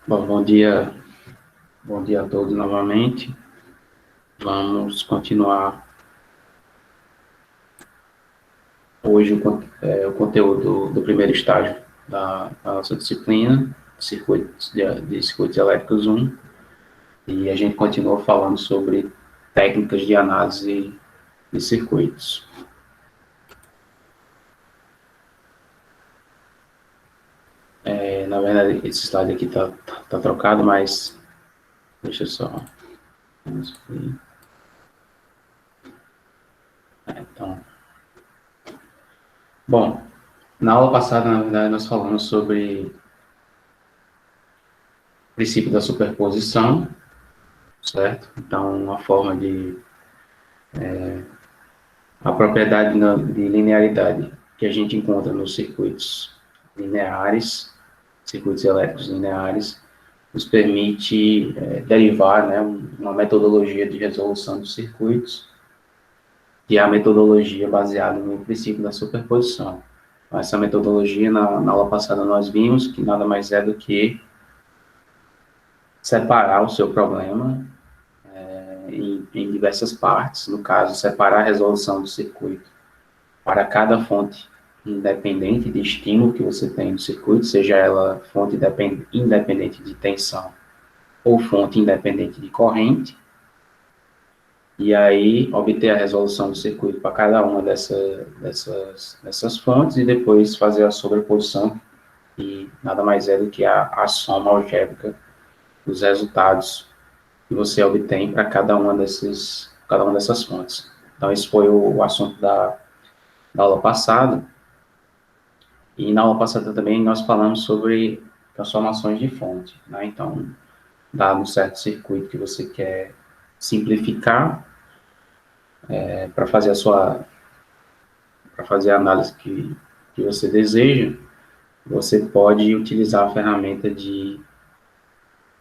Bom dia a todos novamente. Vamos continuar hoje o conteúdo do primeiro estágio da nossa disciplina, de circuitos elétricos 1, e a gente continua falando sobre técnicas de análise de circuitos. Na verdade, esse slide aqui tá trocado, mas deixa eu só. Então, bom, na aula passada, na verdade, nós falamos sobre o princípio da superposição, certo? Então, uma forma de a propriedade de linearidade que a gente encontra nos circuitos lineares, circuitos elétricos lineares, nos permite derivar, né, uma metodologia de resolução dos circuitos, que é a metodologia baseada no princípio da superposição. Então, essa metodologia, na aula passada, nós vimos que nada mais é do que separar o seu problema em diversas partes, no caso, separar a resolução do circuito para cada fonte independente de estímulo que você tem no circuito, seja ela fonte independente de tensão ou fonte independente de corrente, e aí obter a resolução do circuito para cada uma dessas fontes e depois fazer a sobreposição, e nada mais é do que a soma algébrica dos resultados que você obtém para cada uma dessas fontes. Então, esse foi o assunto da aula passada. E na aula passada também nós falamos sobre transformações de fonte, né? Então, dado um certo circuito que você quer simplificar para fazer para fazer a análise que você deseja, você pode utilizar a ferramenta de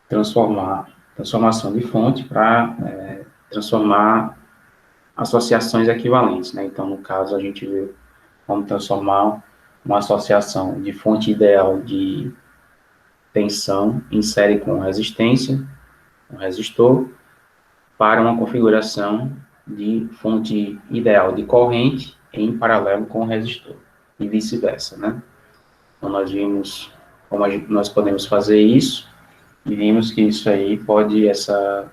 transformação de fonte para transformar associações equivalentes, né? Então, no caso, a gente viu como transformar uma associação de fonte ideal de tensão em série com resistência, um resistor, para uma configuração de fonte ideal de corrente em paralelo com o resistor, e vice-versa, né? Então, nós vimos como nós podemos fazer isso, e vimos que isso aí pode, essa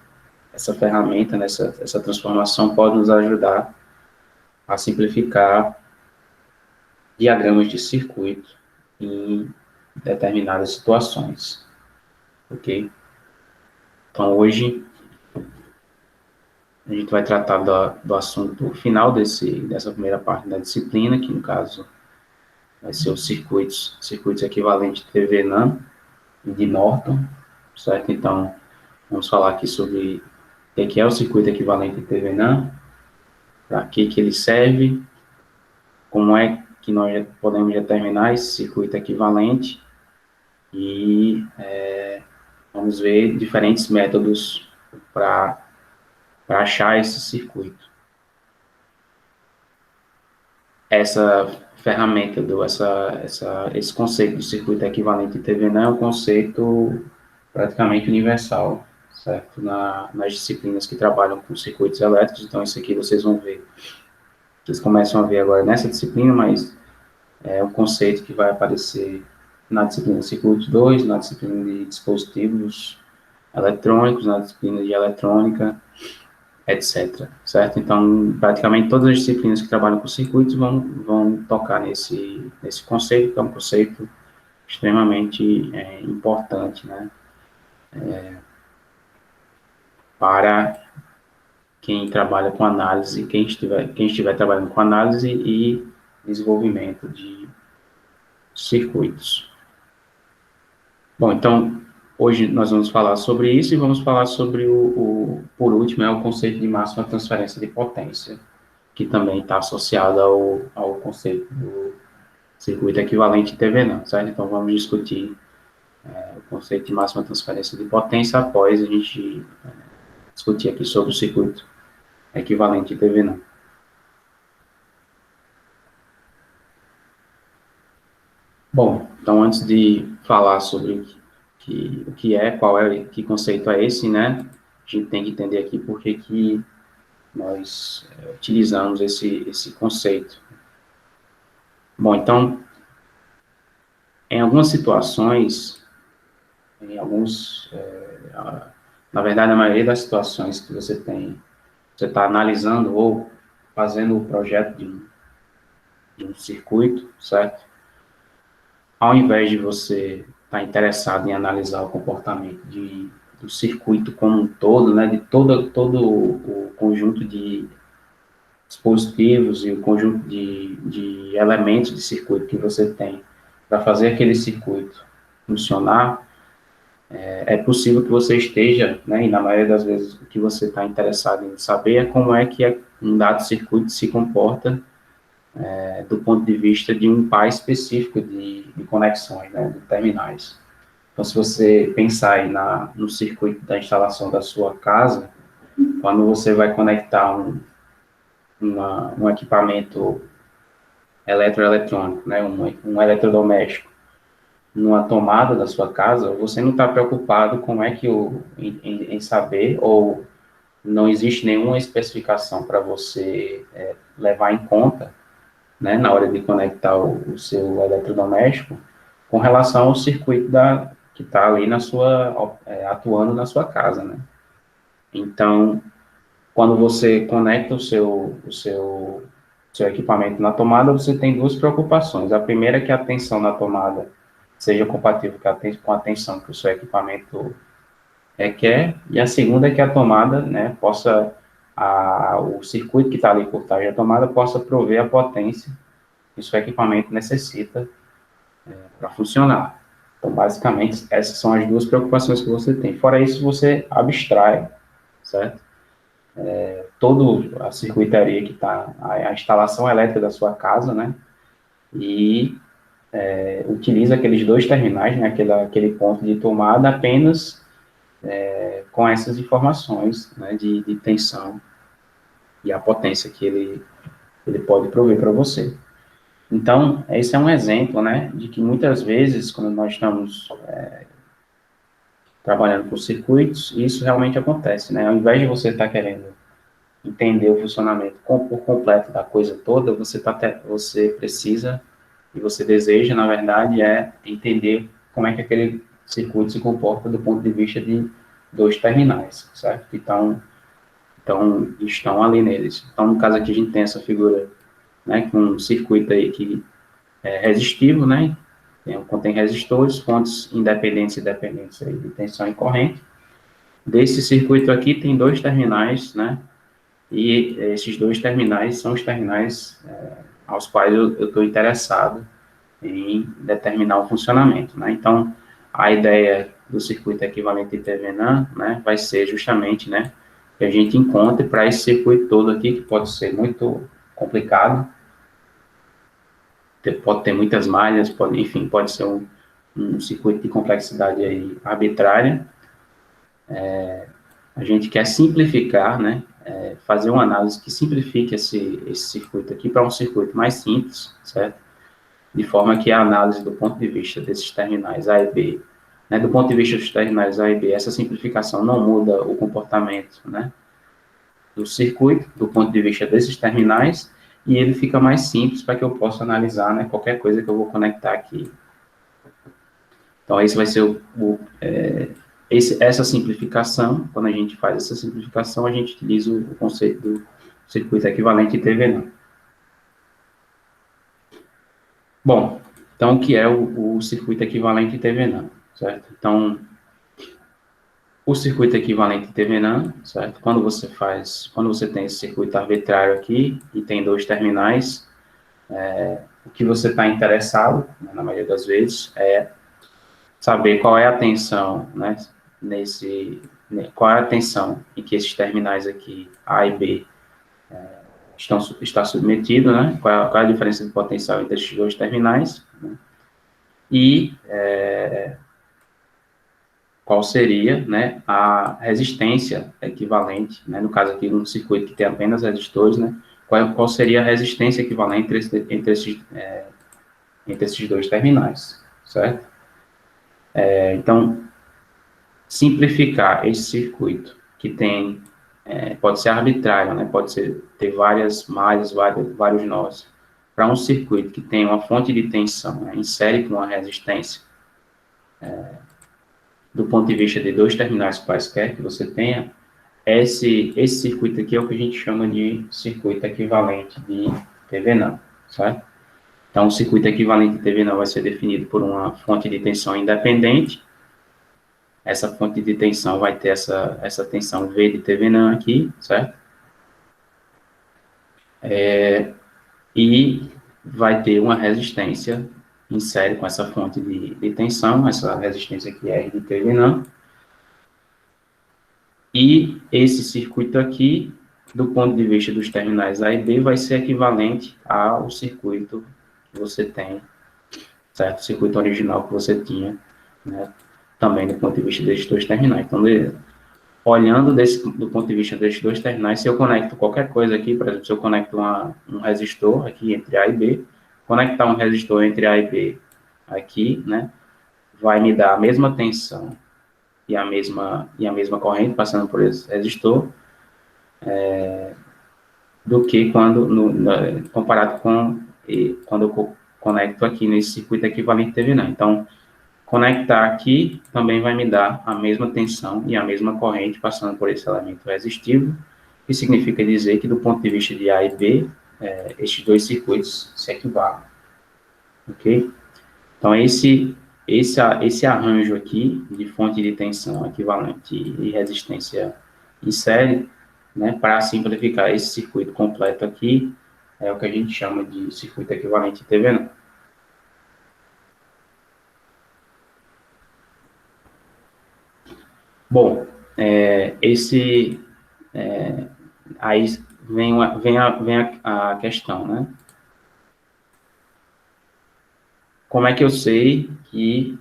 ferramenta, essa transformação pode nos ajudar a simplificar diagramas de circuito em determinadas situações, ok? Então, hoje, a gente vai tratar do assunto final dessa primeira parte da disciplina, que no caso vai ser os circuitos equivalentes de TV-NAN e de Norton, certo? Então, vamos falar aqui sobre o que é o circuito equivalente de TV-NAN, para que ele serve, como é que nós podemos determinar esse circuito equivalente e vamos ver diferentes métodos para achar esse circuito. Essa ferramenta, esse conceito de circuito equivalente de TV-NAN é um conceito praticamente universal, certo? Nas disciplinas que trabalham com circuitos elétricos, então isso aqui vocês vão ver. Vocês começam a ver agora nessa disciplina, mas é um conceito que vai aparecer na disciplina de circuitos 2, na disciplina de dispositivos eletrônicos, na disciplina de eletrônica, etc. Certo? Então, praticamente todas as disciplinas que trabalham com circuitos vão tocar nesse conceito, que é um conceito extremamente importante, né? Para quem trabalha com análise, quem estiver trabalhando com análise e desenvolvimento de circuitos. Bom, então, hoje nós vamos falar sobre isso e vamos falar sobre por último, o conceito de máxima transferência de potência, que também está associado ao conceito do circuito equivalente TV-NAN, certo? Então, vamos discutir o conceito de máxima transferência de potência após a gente discutir aqui sobre o circuito equivalente TV-NAN. Bom, então, antes de falar sobre o o que é, qual é, que conceito é esse, né? A gente tem que entender aqui por que nós utilizamos esse conceito. Bom, então, em algumas situações, em alguns, na verdade, a maioria das situações que você está analisando ou fazendo o projeto de um circuito, certo? Ao invés de você estar interessado em analisar o comportamento do circuito como um todo, né, de todo o conjunto de dispositivos e o conjunto de elementos de circuito que você tem para fazer aquele circuito funcionar, é possível que você esteja, né, e na maioria das vezes o que você está interessado em saber é como é que um dado circuito se comporta do ponto de vista de um par específico de conexões, né, de terminais. Então, se você pensar aí no circuito da instalação da sua casa, quando você vai conectar um equipamento eletroeletrônico, né, um eletrodoméstico, numa tomada da sua casa, você não está preocupado com é que em saber, ou não existe nenhuma especificação para você levar em conta, né, na hora de conectar o seu eletrodoméstico, com relação ao circuito que está ali atuando na sua casa, né? Então, quando você conecta seu equipamento na tomada, você tem duas preocupações. A primeira é que a tensão na tomada seja compatível com a tensão que o seu equipamento requer, e a segunda é que a tomada, né, o circuito que está ali por trás da tomada possa prover a potência que o seu equipamento necessita para funcionar. Então, basicamente, essas são as duas preocupações que você tem. Fora isso, você abstrai, certo? Toda a circuitaria que está, a instalação elétrica da sua casa, né? E utiliza aqueles dois terminais, né? Aquele ponto de tomada apenas com essas informações, né? De tensão e a potência que ele pode prover para você. Então, esse é um exemplo, né? De que muitas vezes, quando nós estamos trabalhando com circuitos, isso realmente acontece, né? Ao invés de você estar querendo entender o funcionamento por completo da coisa toda, você precisa e você deseja, na verdade, entender como é que aquele circuito se comporta do ponto de vista de dois terminais, certo? Estão ali neles. Então, no caso aqui, a gente tem essa figura, né, com um circuito aí que é resistivo, né? Contém resistores, fontes independentes e dependentes aí de tensão e corrente. Desse circuito aqui tem dois terminais, né? E esses dois terminais são os terminais aos quais eu estou interessado em determinar o funcionamento, né? Então, a ideia do circuito equivalente de Thevenin, né, vai ser justamente, né, que a gente encontre para esse circuito todo aqui, que pode ser muito complicado, pode ter muitas malhas, enfim, pode ser um circuito de complexidade aí arbitrária. A gente quer simplificar, né, fazer uma análise que simplifique esse circuito aqui para um circuito mais simples, certo? De forma que a análise do ponto de vista desses terminais A e B, né, do ponto de vista dos terminais A e B, essa simplificação não muda o comportamento, né, do circuito, do ponto de vista desses terminais, e ele fica mais simples para que eu possa analisar, né, qualquer coisa que eu vou conectar aqui. Então, esse vai ser essa simplificação. Quando a gente faz essa simplificação, a gente utiliza o conceito do circuito equivalente Thevenin. Bom, então, o que é o circuito equivalente Thevenin, certo? Então, o circuito equivalente Thevenin, certo? Quando você tem esse circuito arbitrário aqui e tem dois terminais, o que você está interessado, né, na maioria das vezes, é saber qual é a tensão, né, qual é a tensão em que esses terminais aqui, A e B, está submetido, né, qual é a diferença de potencial entre esses dois terminais, né, e qual seria, né, a resistência equivalente, né, no caso aqui, num circuito que tem apenas resistores, né, qual seria a resistência equivalente entre esses dois terminais, certo? Então, simplificar esse circuito, que tem, pode ser arbitrário, né? Pode ter várias malhas, vários nós, para um circuito que tem uma fonte de tensão, né, em série com uma resistência, do ponto de vista de dois terminais quaisquer que você tenha, esse circuito aqui é o que a gente chama de circuito equivalente de TV não, certo? Então, o circuito equivalente de TV não vai ser definido por uma fonte de tensão independente. Essa fonte de tensão vai ter essa tensão V de TV não aqui, certo? E vai ter uma resistência em série com essa fonte de tensão, essa resistência aqui é R de TV não. E esse circuito aqui, do ponto de vista dos terminais A e B, vai ser equivalente ao circuito que você tem, certo? O circuito original que você tinha, né? Também do ponto de vista desses dois terminais. Então, olhando do ponto de vista desses dois terminais, se eu conecto qualquer coisa aqui, por exemplo, se eu conecto um resistor aqui entre A e B, conectar um resistor entre A e B aqui, né? Vai me dar a mesma tensão e a mesma corrente passando por esse resistor, do que comparado com quando eu conecto aqui nesse circuito equivalente TV não. Então, conectar aqui também vai me dar a mesma tensão e a mesma corrente passando por esse elemento resistivo, que significa dizer que do ponto de vista de A e B, estes dois circuitos se equivalem, ok? Então, esse arranjo aqui de fonte de tensão equivalente e resistência em série, né, para simplificar esse circuito completo aqui, é o que a gente chama de circuito equivalente TV não. Bom, aí vem a questão, né? Como é que eu sei que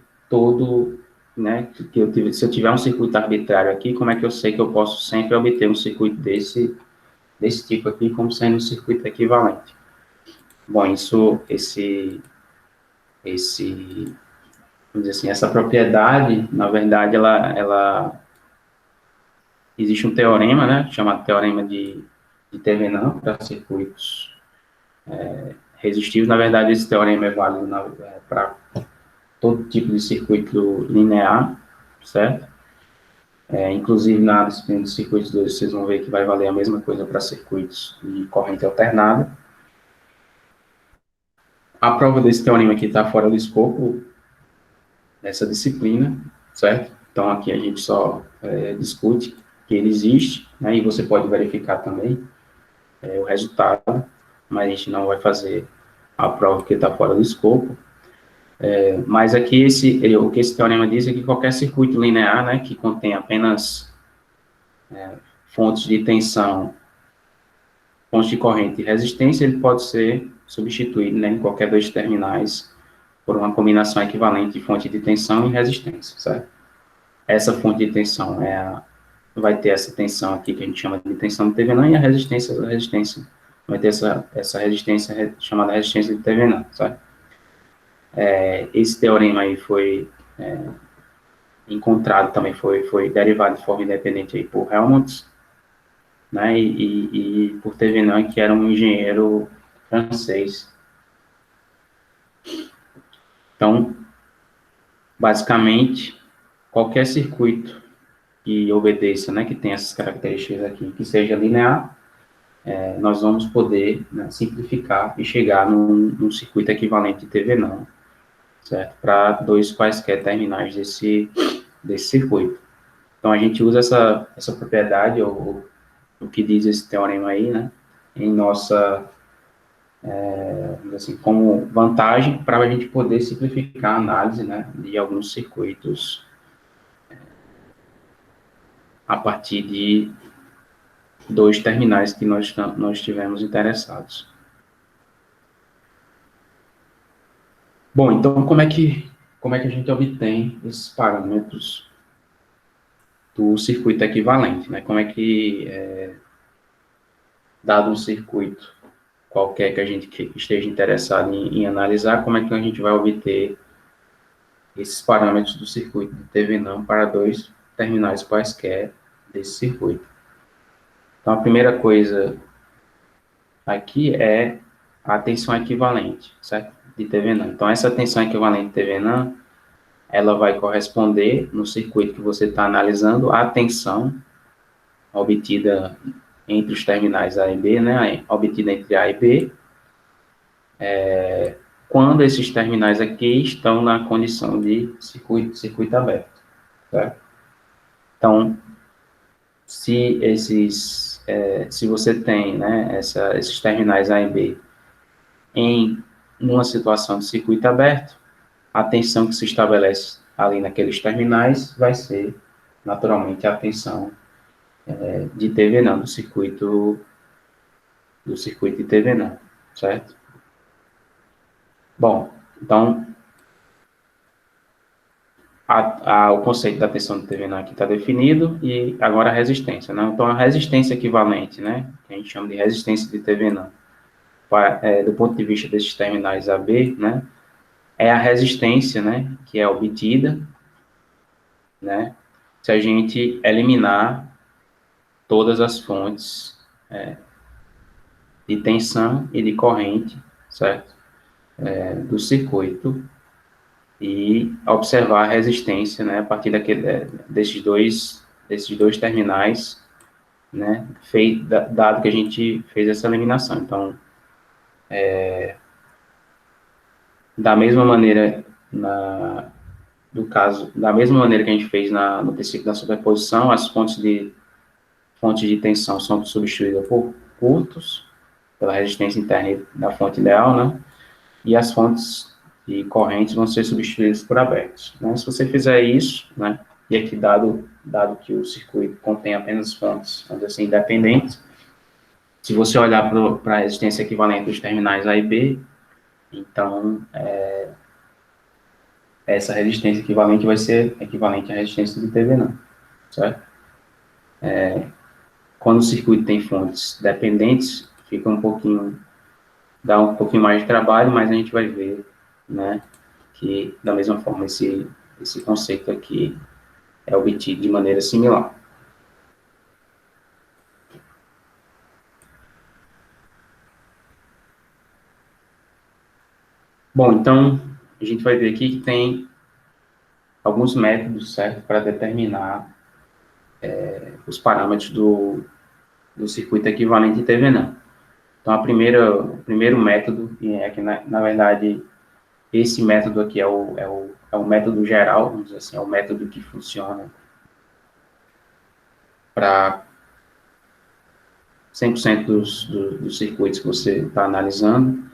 né, se eu tiver um circuito arbitrário aqui, como é que eu sei que eu posso sempre obter um circuito desse tipo aqui como sendo um circuito equivalente? Bom, vamos dizer assim, essa propriedade, na verdade, existe um teorema, né, chamado teorema de Thevenin para circuitos resistivos. Na verdade, esse teorema é válido para todo tipo de circuito linear, certo? Inclusive, na disciplina de circuitos 2, vocês vão ver que vai valer a mesma coisa para circuitos de corrente alternada. A prova desse teorema aqui está fora do escopo dessa disciplina, certo? Então, aqui a gente só discute que ele existe, né, e você pode verificar também o resultado, mas a gente não vai fazer a prova que está fora do escopo. Mas aqui, o que esse teorema diz é que qualquer circuito linear, né, que contém apenas fontes de tensão, fontes de corrente e resistência, ele pode ser substituído, né, em qualquer dois terminais por uma combinação equivalente de fonte de tensão e resistência, certo? Essa fonte de tensão vai ter essa tensão aqui que a gente chama de tensão de Thevenin, e a resistência vai ter essa resistência chamada resistência de Thevenin, certo? Esse teorema aí foi encontrado também, foi derivado de forma independente aí por Helmholtz, né, e por Thevenin, que era um engenheiro francês. Então, basicamente, qualquer circuito que obedeça, né, que tem essas características aqui, que seja linear, nós vamos poder, né, simplificar e chegar num circuito equivalente de Thevenin, certo? Para dois quaisquer terminais desse circuito. Então, a gente usa essa propriedade, ou o que diz esse teorema aí, né, em nossa, assim, como vantagem para a gente poder simplificar a análise, né, de alguns circuitos a partir de dois terminais que nós tivemos interessados. Bom, então como é que a gente obtém esses parâmetros do circuito equivalente, né? Como é que, dado um circuito qualquer que a gente esteja interessado em analisar, como é que a gente vai obter esses parâmetros do circuito de Thevenin para dois terminais quaisquer desse circuito. Então, a primeira coisa aqui é a tensão equivalente, certo? De TVNAN. Então, essa tensão equivalente de TVNAN, ela vai corresponder no circuito que você está analisando à tensão obtida entre os terminais A e B, né? Obtida entre A e B, quando esses terminais aqui estão na condição de circuito aberto, certo? Então, se você tem, né, esses terminais A e B em uma situação de circuito aberto, a tensão que se estabelece ali naqueles terminais vai ser, naturalmente, a tensão de TV não, do circuito de TV não, certo? Bom, então, o conceito da tensão de TV não aqui está definido, e agora a resistência, né? Então, a resistência equivalente, né, que a gente chama de resistência de TV não, do ponto de vista desses terminais AB, né, é a resistência, né, que é obtida, né, se a gente eliminar todas as fontes de tensão e de corrente, certo, do circuito, e observar a resistência, né, a partir desses dois terminais, né, dado que a gente fez essa eliminação. Então, da mesma maneira, da mesma maneira que a gente fez no princípio da superposição, as fontes de tensão são substituídas por curtos, pela resistência interna da fonte ideal, né? E as fontes de correntes vão ser substituídas por abertos, né? Se você fizer isso, né? E aqui, dado que o circuito contém apenas fontes, vamos dizer assim, independentes, se você olhar para a resistência equivalente dos terminais A e B, então, essa resistência equivalente vai ser equivalente à resistência de TV não, certo? Quando o circuito tem fontes dependentes, dá um pouquinho mais de trabalho, mas a gente vai ver, né, que da mesma forma esse conceito aqui é obtido de maneira similar. Bom, então, a gente vai ver aqui que tem alguns métodos, certo, para determinar os parâmetros do circuito equivalente de TV não. Então, o primeiro método, é que, na verdade, esse método aqui é o método geral, vamos dizer assim, é o método que funciona para 100% dos circuitos que você está analisando.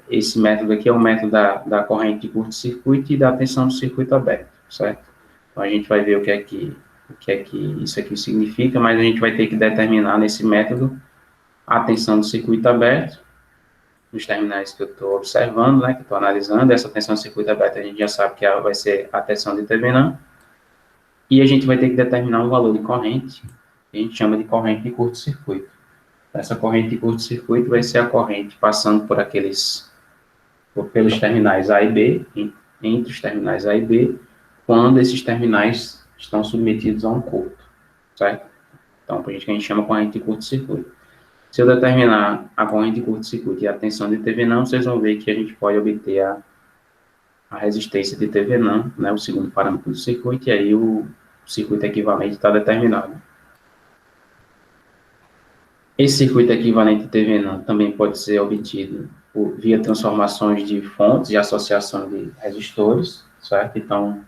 Esse método aqui é o método da corrente de curto-circuito e da tensão do circuito aberto, certo? Então, a gente vai ver o que é que isso aqui significa, mas a gente vai ter que determinar nesse método a tensão do circuito aberto, nos terminais que eu estou observando, né, que eu estou analisando. Essa tensão do circuito aberto a gente já sabe que vai ser a tensão de TV não, e a gente vai ter que determinar um valor de corrente, que a gente chama de corrente de curto-circuito. Essa corrente de curto-circuito vai ser a corrente passando pelos terminais A e B, entre os terminais A e B, quando esses terminais estão submetidos a um curto, certo? Então, por isso que a gente chama corrente de curto-circuito. Se eu determinar a corrente de curto-circuito e a tensão de TV não, vocês vão ver que a gente pode obter a resistência de TV não, né, o segundo parâmetro do circuito, e aí o circuito equivalente está determinado. Esse circuito equivalente de TV não também pode ser obtido via transformações de fontes e associação de resistores, certo? Então,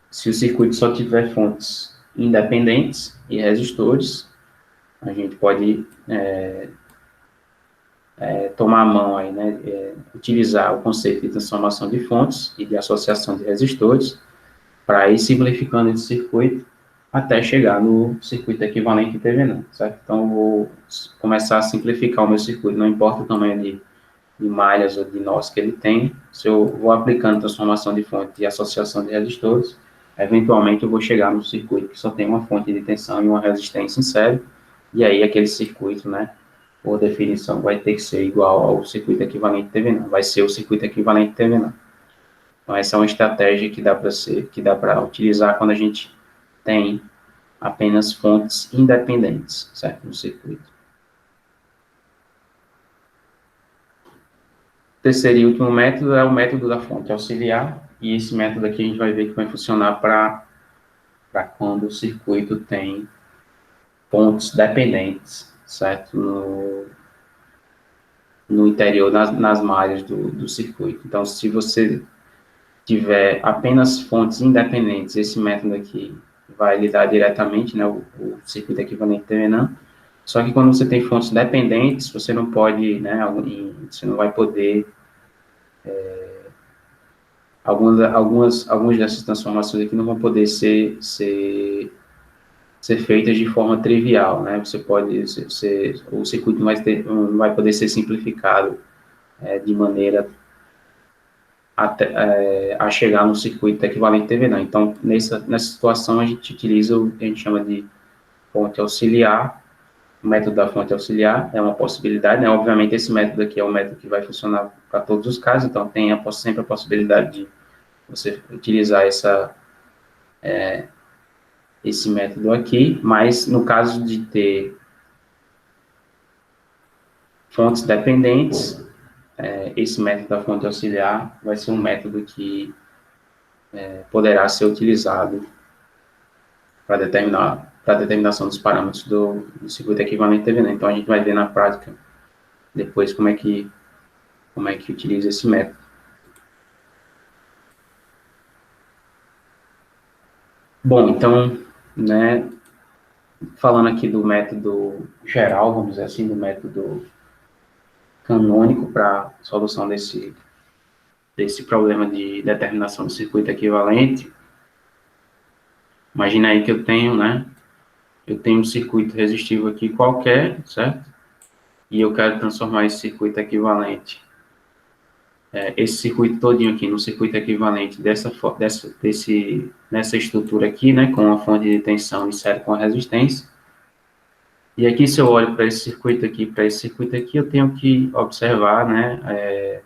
se o circuito só tiver fontes independentes e resistores, a gente pode tomar a mão aí, né, utilizar o conceito de transformação de fontes e de associação de resistores para ir simplificando esse circuito até chegar no circuito equivalente de TV não, certo? Então, eu vou começar a simplificar o meu circuito, não importa o tamanho de malhas ou de nós que ele tem, se eu vou aplicando transformação de fonte e associação de resistores, eventualmente eu vou chegar no circuito que só tem uma fonte de tensão e uma resistência em série, e aí aquele circuito, né, por definição, vai ter que ser igual ao circuito equivalente de TV não, vai ser o circuito equivalente de TV não. Então, essa é uma estratégia que dá para utilizar quando a gente tem apenas fontes independentes, certo? No circuito. O terceiro e último método é o método da fonte auxiliar, e esse método aqui a gente vai ver que vai funcionar para quando o circuito tem pontos dependentes, certo? No interior, nas malhas do circuito. Então, se você tiver apenas fontes independentes, esse método aqui vai lidar diretamente, né, o circuito equivalente Thevenin. Só que quando você tem fontes dependentes, você não pode, né, você não vai poder, algumas dessas transformações aqui não vão poder ser feitas de forma trivial, né? Você pode, o circuito não vai poder ser simplificado de maneira a chegar no circuito equivalente TVNAN. Então, nessa situação, a gente utiliza o que a gente chama de fonte auxiliar. O método da fonte auxiliar é uma possibilidade, né? Obviamente, esse método aqui é um método que vai funcionar para todos os casos, então tem sempre a possibilidade de você utilizar esse método aqui, mas no caso de ter fontes dependentes, esse método da fonte auxiliar vai ser um método que poderá ser utilizado para para a determinação dos parâmetros do circuito equivalente TVNet. Então, a gente vai ver na prática depois como é que utiliza esse método. Bom, então, né, falando aqui do método geral, vamos dizer assim, do método canônico para solução desse problema de determinação do circuito equivalente. Imagina aí que eu tenho, né, um circuito resistivo aqui qualquer, certo? E eu quero transformar esse circuito equivalente, esse circuito todinho aqui, no circuito equivalente nessa estrutura aqui, né, com a fonte de tensão e série com a resistência. E aqui, se eu olho para esse circuito aqui, eu tenho que observar, né,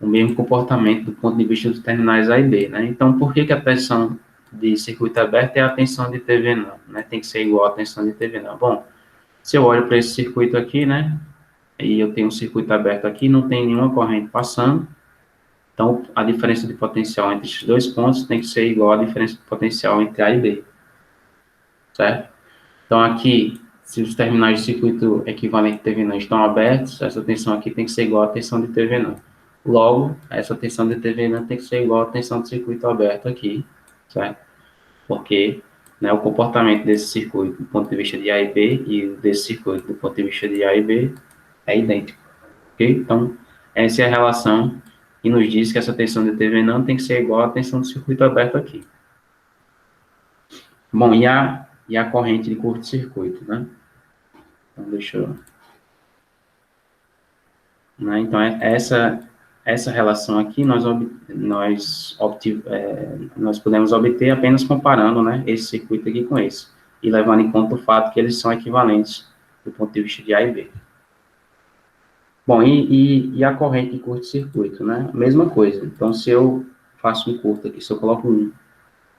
o mesmo comportamento do ponto de vista dos terminais A e B, né? Então, por que a tensão de circuito aberto é a tensão de TV não, né? Tem que ser igual à tensão de TV não. Bom, se eu olho para esse circuito aqui, né, e eu tenho um circuito aberto aqui, não tem nenhuma corrente passando, então a diferença de potencial entre esses dois pontos tem que ser igual à diferença de potencial entre A e B, certo? Então aqui, se os terminais de circuito equivalente TV não estão abertos, essa tensão aqui tem que ser igual à tensão de TV não. Logo, essa tensão de TV não tem que ser igual à tensão do circuito aberto aqui, certo? Porque, né, o comportamento desse circuito do ponto de vista de A e B e desse circuito do ponto de vista de A e B é idêntico, ok? Então, essa é a relação que nos diz que essa tensão de TV não tem que ser igual à tensão do circuito aberto aqui. Bom, e a corrente de curto-circuito, né? Então, deixa eu... Né? Então, essa relação aqui nós podemos obter apenas comparando, né, esse circuito aqui com esse, e levando em conta o fato que eles são equivalentes do ponto de vista de A e B. Bom, e a corrente de curto-circuito, né? Mesma coisa. Então, se eu faço um curto aqui, se eu coloco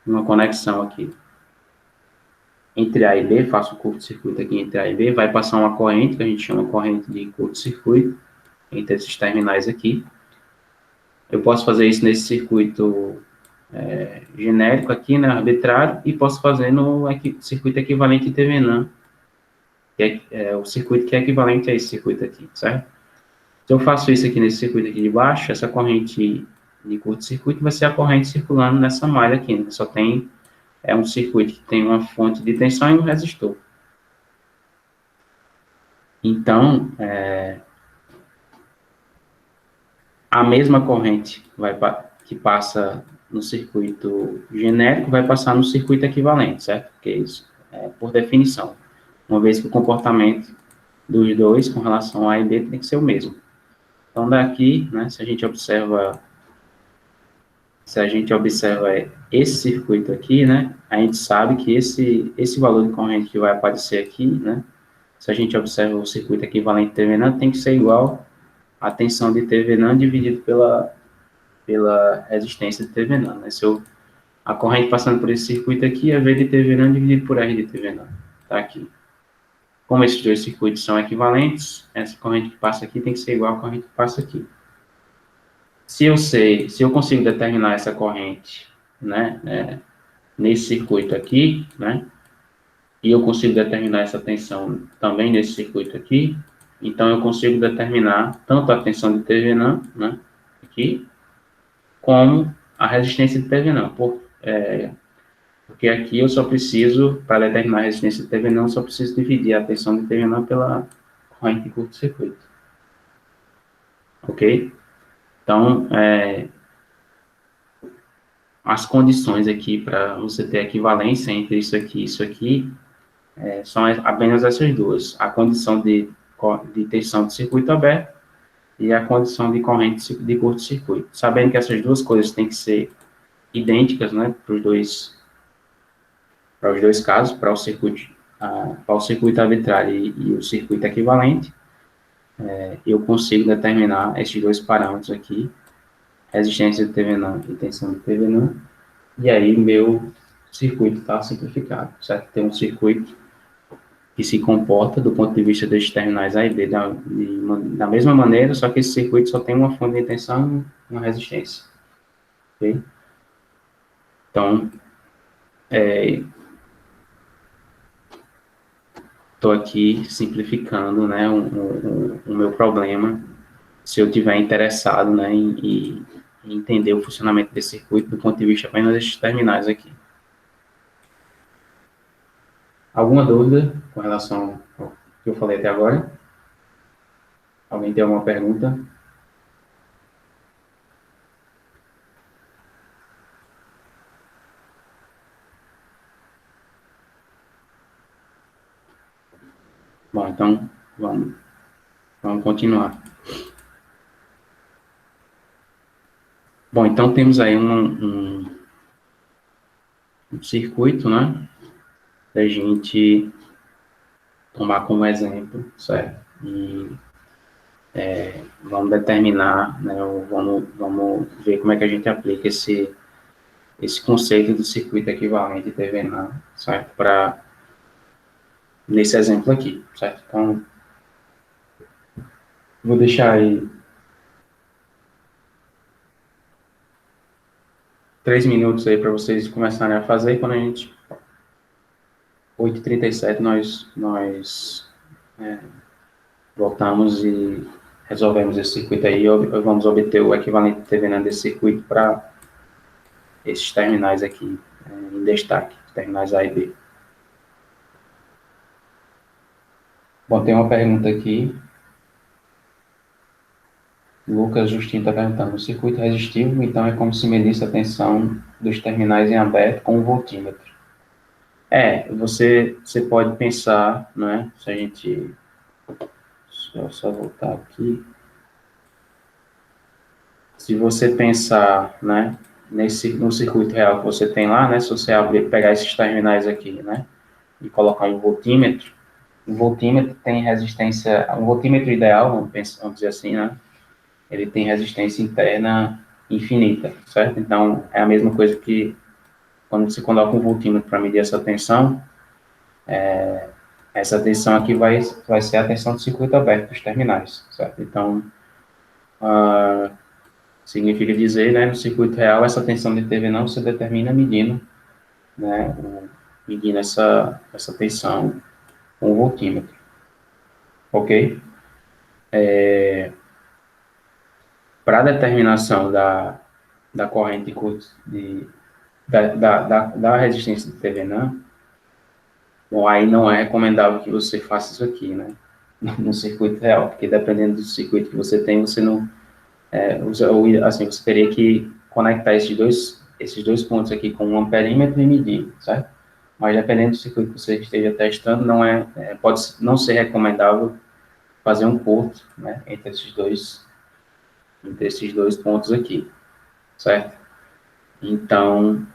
uma conexão aqui entre A e B, faço um curto-circuito aqui entre A e B, vai passar uma corrente, que a gente chama corrente de curto-circuito, entre esses terminais aqui. Eu posso fazer isso nesse circuito genérico aqui, né, arbitrário, e posso fazer no circuito equivalente Thevenin, que é o circuito que é equivalente a esse circuito aqui, certo? Se eu faço isso aqui nesse circuito aqui de baixo, essa corrente de curto-circuito vai ser a corrente circulando nessa malha aqui, né? Só tem um circuito que tem uma fonte de tensão e um resistor. Então, a mesma corrente que passa no circuito genérico vai passar no circuito equivalente, certo? Porque isso é por definição. Uma vez que o comportamento dos dois com relação a A e B tem que ser o mesmo. Então, daqui, né, se a gente observa esse circuito aqui, né, a gente sabe que esse valor de corrente que vai aparecer aqui, né, se a gente observa o circuito equivalente TVNAN, tem que ser igual à tensão de TVNAN dividido pela resistência de Thevenin, né? Se a corrente passando por esse circuito aqui é V de Thevenin dividido por R de Thevenin, tá aqui. Como esses dois circuitos são equivalentes, essa corrente que passa aqui tem que ser igual à corrente que passa aqui. Se eu consigo determinar essa corrente, né, nesse circuito aqui, né, e eu consigo determinar essa tensão também nesse circuito aqui, então eu consigo determinar tanto a tensão de Thevenin, né, aqui, como a resistência de Thevenin, porque aqui eu só preciso, para determinar a resistência de Thevenin, eu só preciso dividir a tensão de Thevenin pela corrente de curto-circuito. Ok? Então, as condições aqui para você ter equivalência entre isso aqui e isso aqui são apenas essas duas. A condição de tensão de circuito aberto e a condição de corrente de curto-circuito. Sabendo que essas duas coisas têm que ser idênticas, né, para os dois casos, para o circuito arbitrário e o circuito equivalente, eu consigo determinar esses dois parâmetros aqui, resistência de Thevenin e tensão de Thevenin, e aí meu circuito está simplificado, certo? Tem um circuito que se comporta, do ponto de vista desses terminais A e B, da mesma maneira, só que esse circuito só tem uma fonte de tensão e uma resistência. Ok? Então, estou aqui simplificando, né, o meu problema, se eu tiver interessado, né, em entender o funcionamento desse circuito do ponto de vista apenas desses terminais aqui. Alguma dúvida com relação ao que eu falei até agora? Alguém tem alguma pergunta? Bom, então vamos continuar. Bom, então temos aí um circuito, né? Da gente tomar como exemplo, certo? E vamos determinar, né? Vamos ver como é que a gente aplica esse conceito do circuito equivalente de Thevenin, certo? Nesse exemplo aqui, certo? Então, vou deixar aí 3 minutos aí para vocês começarem a fazer, e quando a gente 8h37 nós voltamos e resolvemos esse circuito aí, e vamos obter o equivalente de Thevenin desse circuito para esses terminais aqui em destaque, terminais A e B. Bom, tem uma pergunta aqui. Lucas Justino está perguntando: o circuito resistivo, então, é como se medisse a tensão dos terminais em aberto com um voltímetro. Você pode pensar, né, se a gente... Deixa eu só voltar aqui. Se você pensar, né, no circuito real que você tem lá, né, se você pegar esses terminais aqui, né, e colocar um voltímetro, o voltímetro tem resistência, um voltímetro ideal, vamos dizer assim, né, ele tem resistência interna infinita, certo? Então, é a mesma coisa que quando você coloca um voltímetro para medir essa tensão aqui vai ser a tensão do circuito aberto dos terminais, certo? Então, significa dizer, né, no circuito real, essa tensão de Thevenin você determina medindo, né, medindo essa tensão com o voltímetro, ok? Para a determinação da corrente da resistência de Thevenin, bom, aí não é recomendável que você faça isso aqui, né, no circuito real, porque dependendo do circuito que você tem, você não, assim, você teria que conectar esses dois pontos aqui com um amperímetro e medir, certo? Mas dependendo do circuito que você esteja testando, pode não ser recomendável fazer um curto, né, entre esses dois pontos aqui, certo? Então,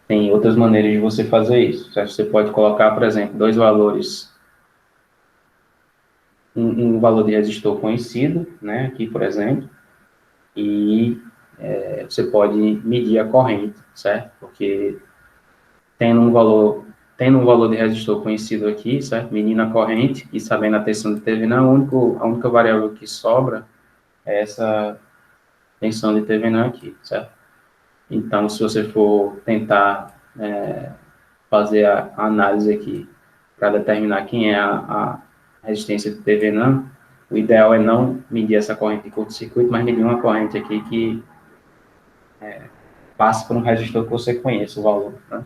tem outras maneiras de você fazer isso, certo? Você pode colocar, por exemplo, dois valores, um valor de resistor conhecido, né, aqui, por exemplo, e você pode medir a corrente, certo? Porque tendo um valor de resistor conhecido aqui, certo? Medindo a corrente e sabendo a tensão de TVNAN, a única variável que sobra é essa tensão de TVNAN aqui, certo? Então, se você for tentar fazer a análise aqui para determinar quem é a resistência de TVNAN, o ideal é não medir essa corrente de curto-circuito, mas medir uma corrente aqui que passa por um resistor que você conheça o valor, né?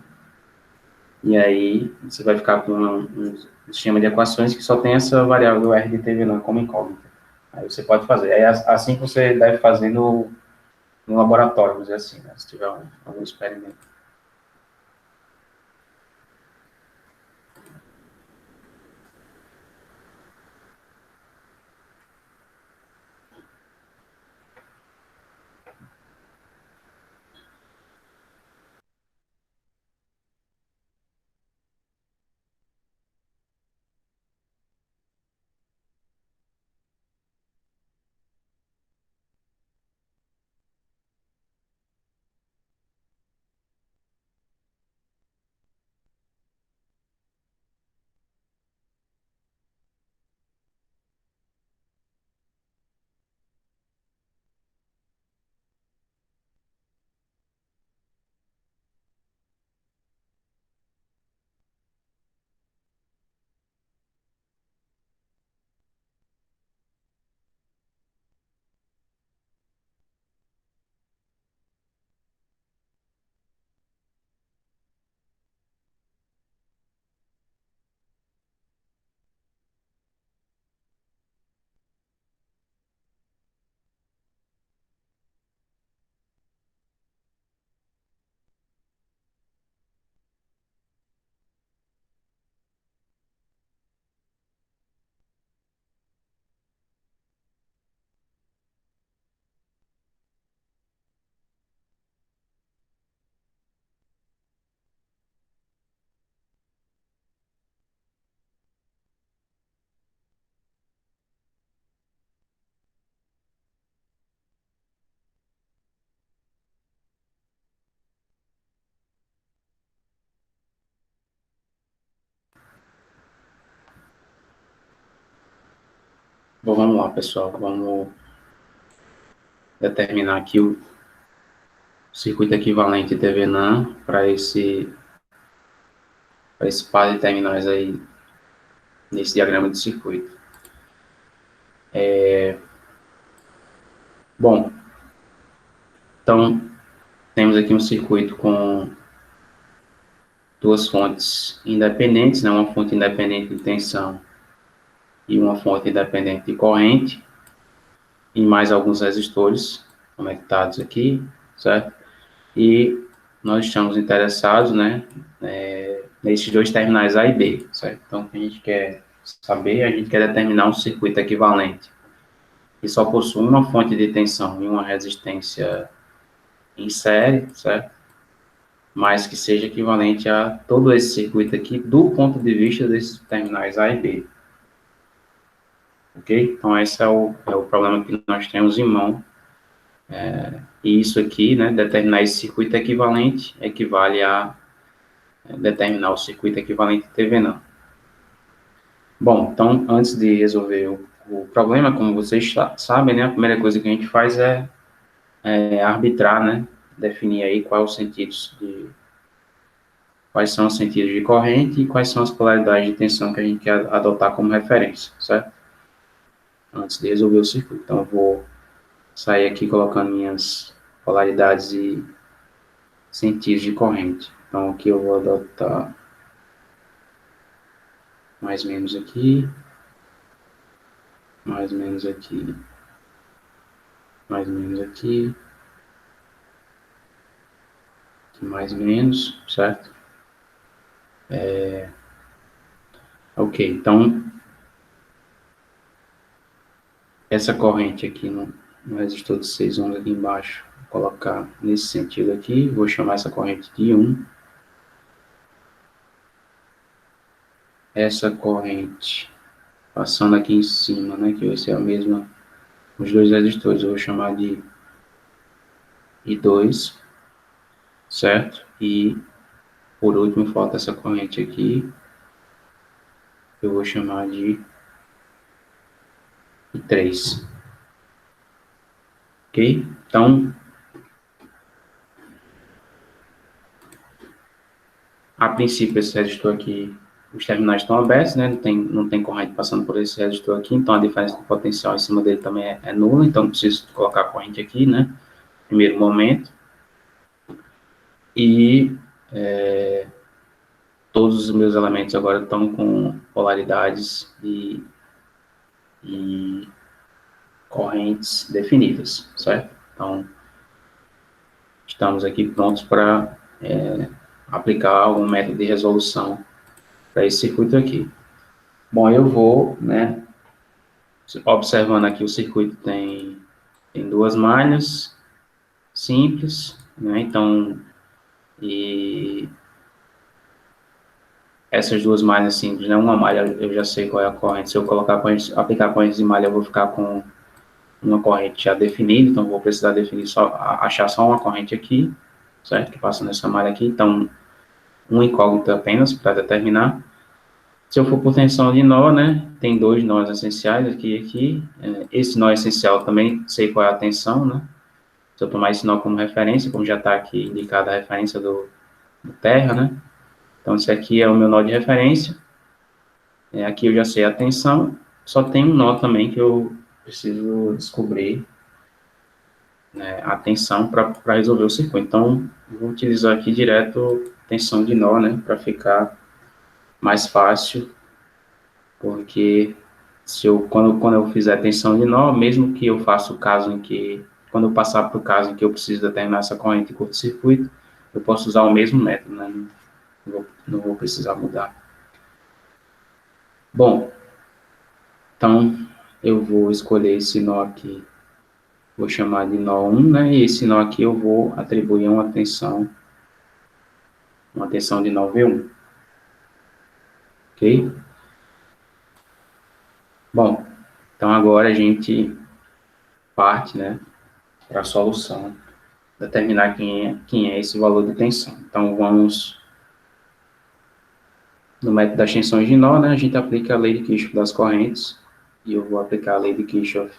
E aí você vai ficar com um sistema de equações que só tem essa variável R de TVNAN como incógnita. Aí você pode fazer. É assim que você deve fazer no laboratório, vamos dizer assim, né? Se tiver algum experimento. Bom, vamos lá, pessoal. Vamos determinar aqui o circuito equivalente TVNAN para esse par de terminais aí nesse diagrama de circuito. Bom, então temos aqui um circuito com duas fontes independentes, né? Uma fonte independente de tensão e uma fonte independente de corrente, e mais alguns resistores conectados aqui, certo? E nós estamos interessados, né, nesses dois terminais A e B, certo? Então, o que a gente quer saber, a gente quer determinar um circuito equivalente que só possui uma fonte de tensão e uma resistência em série, certo? Mas que seja equivalente a todo esse circuito aqui do ponto de vista desses terminais A e B. Ok? Então, esse é o problema que nós temos em mão. E isso aqui, né, determinar esse circuito equivalente, equivale a determinar o circuito equivalente TVNAN. Bom, então, antes de resolver o problema, como vocês sabem, né, a primeira coisa que a gente faz é arbitrar, né, definir aí quais são os sentidos de corrente e quais são as polaridades de tensão que a gente quer adotar como referência, certo? Antes de resolver o circuito. Então, eu vou sair aqui colocando minhas polaridades e sentidos de corrente. Então, aqui eu vou adotar mais menos aqui, mais menos aqui, mais menos aqui, mais menos, certo? Ok, então, essa corrente aqui no resistor de 6 ohms aqui embaixo, vou colocar nesse sentido aqui, vou chamar essa corrente de 1. Essa corrente passando aqui em cima, né, que vai ser a mesma, os dois resistores, eu vou chamar de e 2, certo? E, por último, falta essa corrente aqui, que eu vou chamar de I3. Ok? Então, a princípio, esse resistor aqui, os terminais estão abertos, né? Não tem corrente passando por esse resistor aqui, então a diferença de potencial em cima dele também é nula, então não preciso colocar a corrente aqui, né? Primeiro momento. E todos os meus elementos agora estão com polaridades e correntes definidas, certo? Então, estamos aqui prontos para aplicar algum método de resolução para esse circuito aqui. Bom, eu vou, né, observando aqui o circuito tem duas malhas simples, né, então, e essas duas malhas simples, né, uma malha eu já sei qual é a corrente, se eu colocar corrente, aplicar corrente de malha, eu vou ficar com uma corrente já definida, então vou precisar definir achar só uma corrente aqui, certo, que passa nessa malha aqui, então, uma incógnita apenas para determinar. Se eu for por tensão de nó, né, tem dois nós essenciais aqui e aqui. Esse nó essencial também sei qual é a tensão, né? Se eu tomar esse nó como referência, como já está aqui indicada a referência do terra, né? Então, esse aqui é o meu nó de referência. Aqui eu já sei a tensão. Só tem um nó também que eu preciso descobrir, né, a tensão para resolver o circuito. Então, eu vou utilizar aqui direto tensão de nó, né, para ficar mais fácil, porque quando eu fizer tensão de nó, mesmo que eu faça o caso em que, quando eu passar para o caso em que eu preciso determinar essa corrente de curto-circuito, eu posso usar o mesmo método, né? Não vou precisar mudar. Bom, então eu vou escolher esse nó aqui, vou chamar de nó 1, né? E esse nó aqui eu vou atribuir uma tensão de nó V1, ok? Bom, então agora a gente parte, né, para a solução, determinar quem é esse valor de tensão. Então, vamos, no método das tensões de nó, né, a gente aplica a lei de Kirchhoff das correntes, e eu vou aplicar a lei de Kirchhoff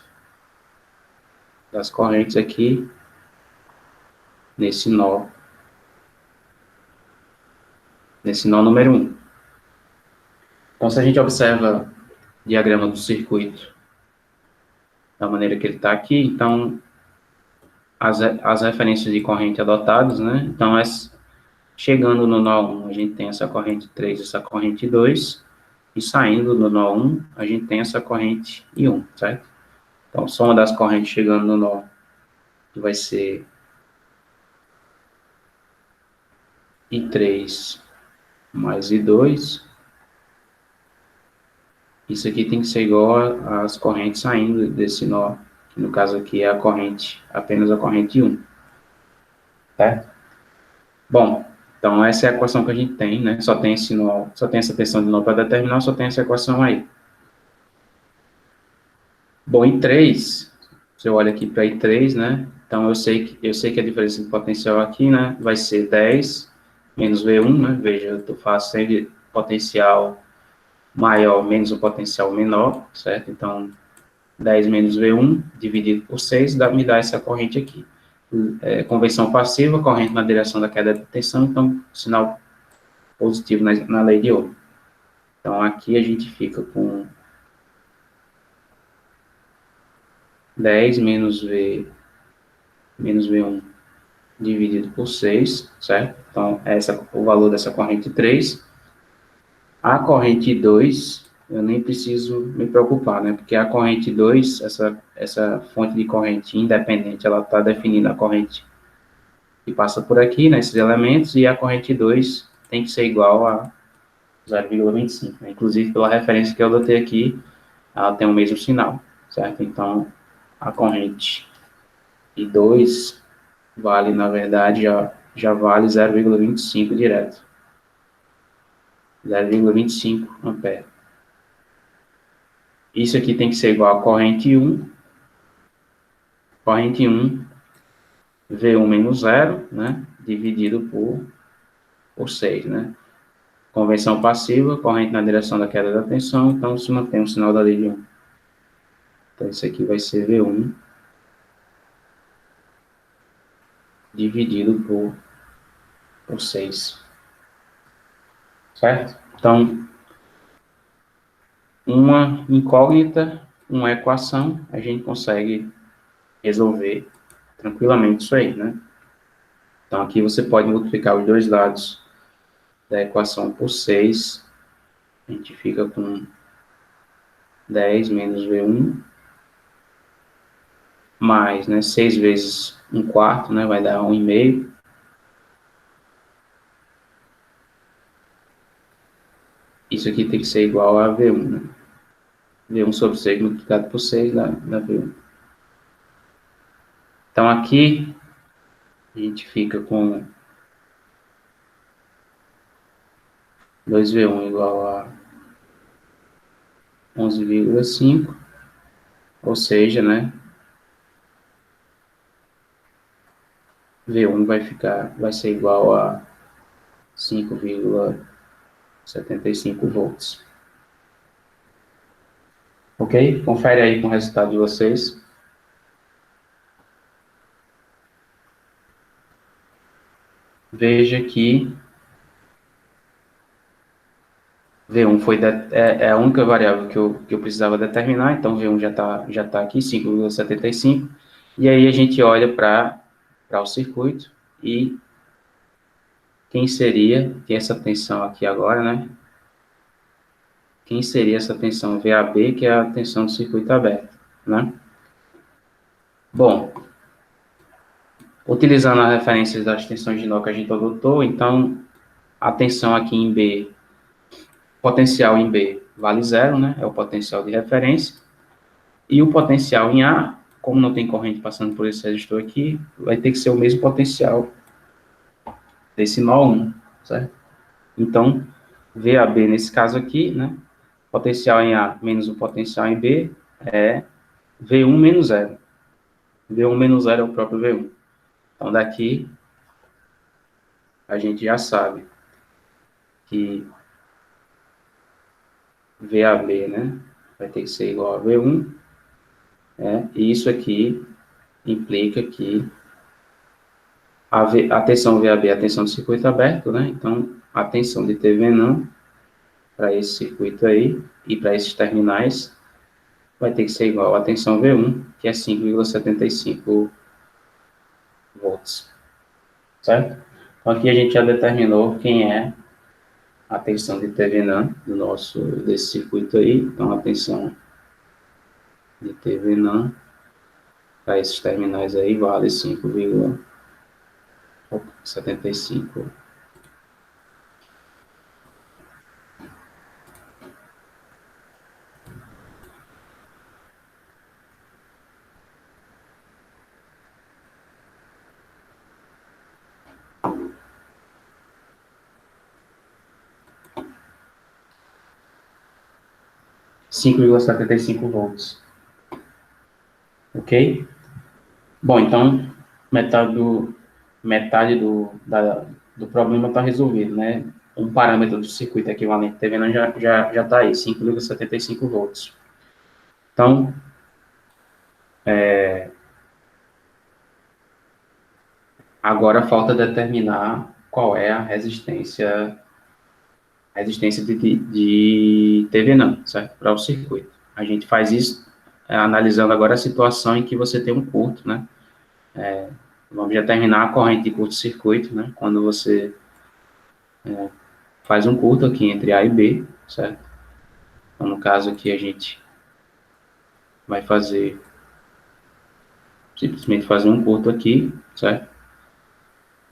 das correntes aqui, nesse nó número 1. Então, se a gente observa o diagrama do circuito da maneira que ele está aqui, então, as referências de corrente adotadas, né, então, chegando no nó 1, a gente tem essa corrente 3, essa corrente 2, e saindo do nó 1, a gente tem essa corrente I1, certo? Então, soma das correntes chegando no nó, que vai ser I3 mais I2. Isso aqui tem que ser igual às correntes saindo desse nó, que no caso aqui é apenas a corrente I1, certo? Bom, então essa é a equação que a gente tem, né? Só tem essa tensão de nó para determinar, só tem essa equação aí. Bom, I3, se eu olho aqui para I3, né? Então, eu sei que a diferença de potencial aqui, né, vai ser 10 menos V1, né? Veja, eu faço sempre potencial maior menos o potencial menor, certo? Então, 10 menos V1 dividido por 6 me dá essa corrente aqui. Convenção passiva, corrente na direção da queda de tensão, então, sinal positivo na lei de Ohm. Então, aqui a gente fica com 10 menos V1 dividido por 6, certo? Então, o valor dessa corrente 3. A corrente 2, eu nem preciso me preocupar, né? Porque a corrente 2, essa fonte de corrente independente, ela está definindo a corrente que passa por aqui, nesses elementos, e a corrente 2 tem que ser igual a 0,25, né? Inclusive, pela referência que eu adotei aqui, ela tem o mesmo sinal, certo? Então, a corrente I2 vale, na verdade, já vale 0,25 direto. 0,25 ampere. Isso aqui tem que ser igual a corrente 1 V1 menos 0, né, dividido por 6, né. Convenção passiva, corrente na direção da queda da tensão, então se mantém o sinal da lei de Ohm. Então, isso aqui vai ser V1 dividido por 6, certo? Então, uma incógnita, uma equação, a gente consegue resolver tranquilamente isso aí, né? Então, aqui você pode multiplicar os dois lados da equação por 6, a gente fica com 10 menos V1, mais, né, 6 vezes 1/4, né, vai dar 1,5. Isso aqui tem que ser igual a V1, né? V1 sobre 6 multiplicado por 6 dá V1. Então, aqui, a gente fica com 2V1 igual a 11,5, ou seja, né, V1 vai ser igual a 5,75 volts. Ok? Confere aí com o resultado de vocês. Veja que V1 é a única variável que eu precisava determinar, então V1 já tá aqui, 5,75. E aí a gente olha para o circuito e quem seria, tem essa tensão aqui agora, né? Quem seria essa tensão VAB, que é a tensão do circuito aberto, né? Bom, utilizando as referências das tensões de nó que a gente adotou, então a tensão aqui em B, potencial em B vale zero, né? É o potencial de referência. E o potencial em A, como não tem corrente passando por esse resistor aqui, vai ter que ser o mesmo potencial desse nó 1, certo? Então, VAB nesse caso aqui, né? Potencial em A menos o potencial em B é V1 menos zero. V1 menos zero é o próprio V1. Então, daqui, a gente já sabe que VAB, né, vai ter que ser igual a V1, e isso aqui implica que a tensão VAB é a tensão do circuito aberto, né, então a tensão de Thevenin para esse circuito aí e para esses terminais vai ter que ser igual à tensão V1, que é 5,75 volts, certo? Então aqui a gente já determinou quem é a tensão de Thevenin desse circuito aí, então a tensão de Thevenin para esses terminais aí vale 5,75. 5,75 volts. Ok? Bom, então, metade do problema está resolvido, né? Um parâmetro do circuito equivalente a Thevenin já está aí, 5,75 volts. Então, agora falta determinar qual é a resistência de Thevenin, certo? Para o circuito. A gente faz isso analisando agora a situação em que você tem um curto, né? Vamos determinar a corrente de curto-circuito, né? Quando você faz um curto aqui entre A e B, certo? Então, no caso aqui, a gente vai simplesmente fazer um curto aqui, certo?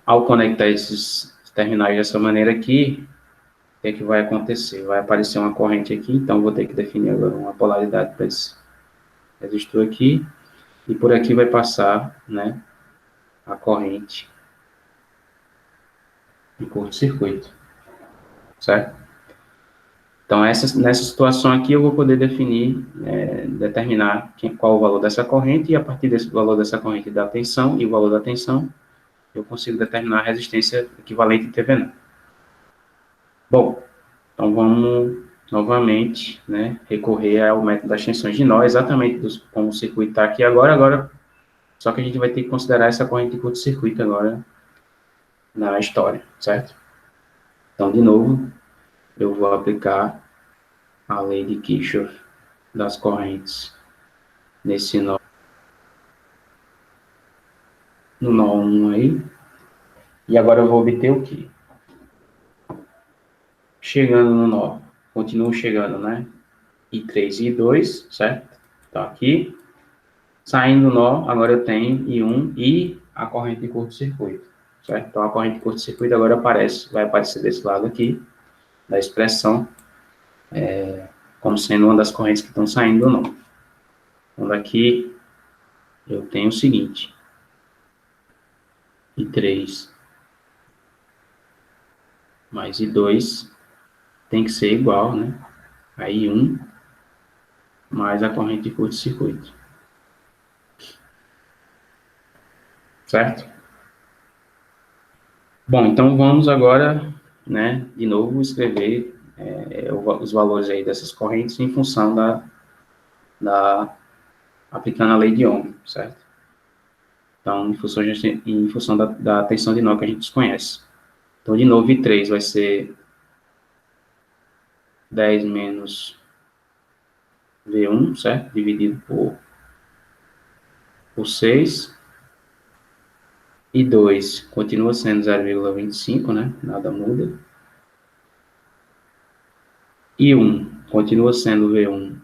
Ao conectar esses terminais dessa maneira aqui, o que é que vai acontecer? Vai aparecer uma corrente aqui, então vou ter que definir agora uma polaridade para esse resistor aqui, e por aqui vai passar, né, a corrente de curto-circuito, certo? Então, nessa situação aqui, eu vou poder definir, determinar qual o valor dessa corrente, e a partir desse valor dessa corrente da tensão e o valor da tensão, eu consigo determinar a resistência equivalente TV0. Bom, então vamos novamente, né, recorrer ao método das tensões de nó, exatamente como o circuito está aqui agora, só que a gente vai ter que considerar essa corrente de curto-circuito agora na história, certo? Então, de novo, eu vou aplicar a lei de Kirchhoff das correntes nesse nó, no nó 1 aí, e agora eu vou obter o quê? Chegando no nó, continuo chegando, né? I3 e I2, certo? Então, aqui, saindo do nó, agora eu tenho I1 e a corrente de curto-circuito, certo? Então, a corrente de curto-circuito agora vai aparecer desse lado aqui, da expressão, como sendo uma das correntes que estão saindo do nó. Então, daqui, eu tenho o seguinte, I3 mais I2 tem que ser igual, né? A I1 mais a corrente de curto-circuito, certo? Bom, então vamos agora, né, de novo escrever os valores aí dessas correntes em função aplicando a lei de Ohm, certo? Então, em função da tensão de nó que a gente desconhece. Então, de novo, I3 vai ser 10 menos V1, certo? Dividido por 6. E 2 continua sendo 0,25, né? Nada muda. E 1 continua sendo V1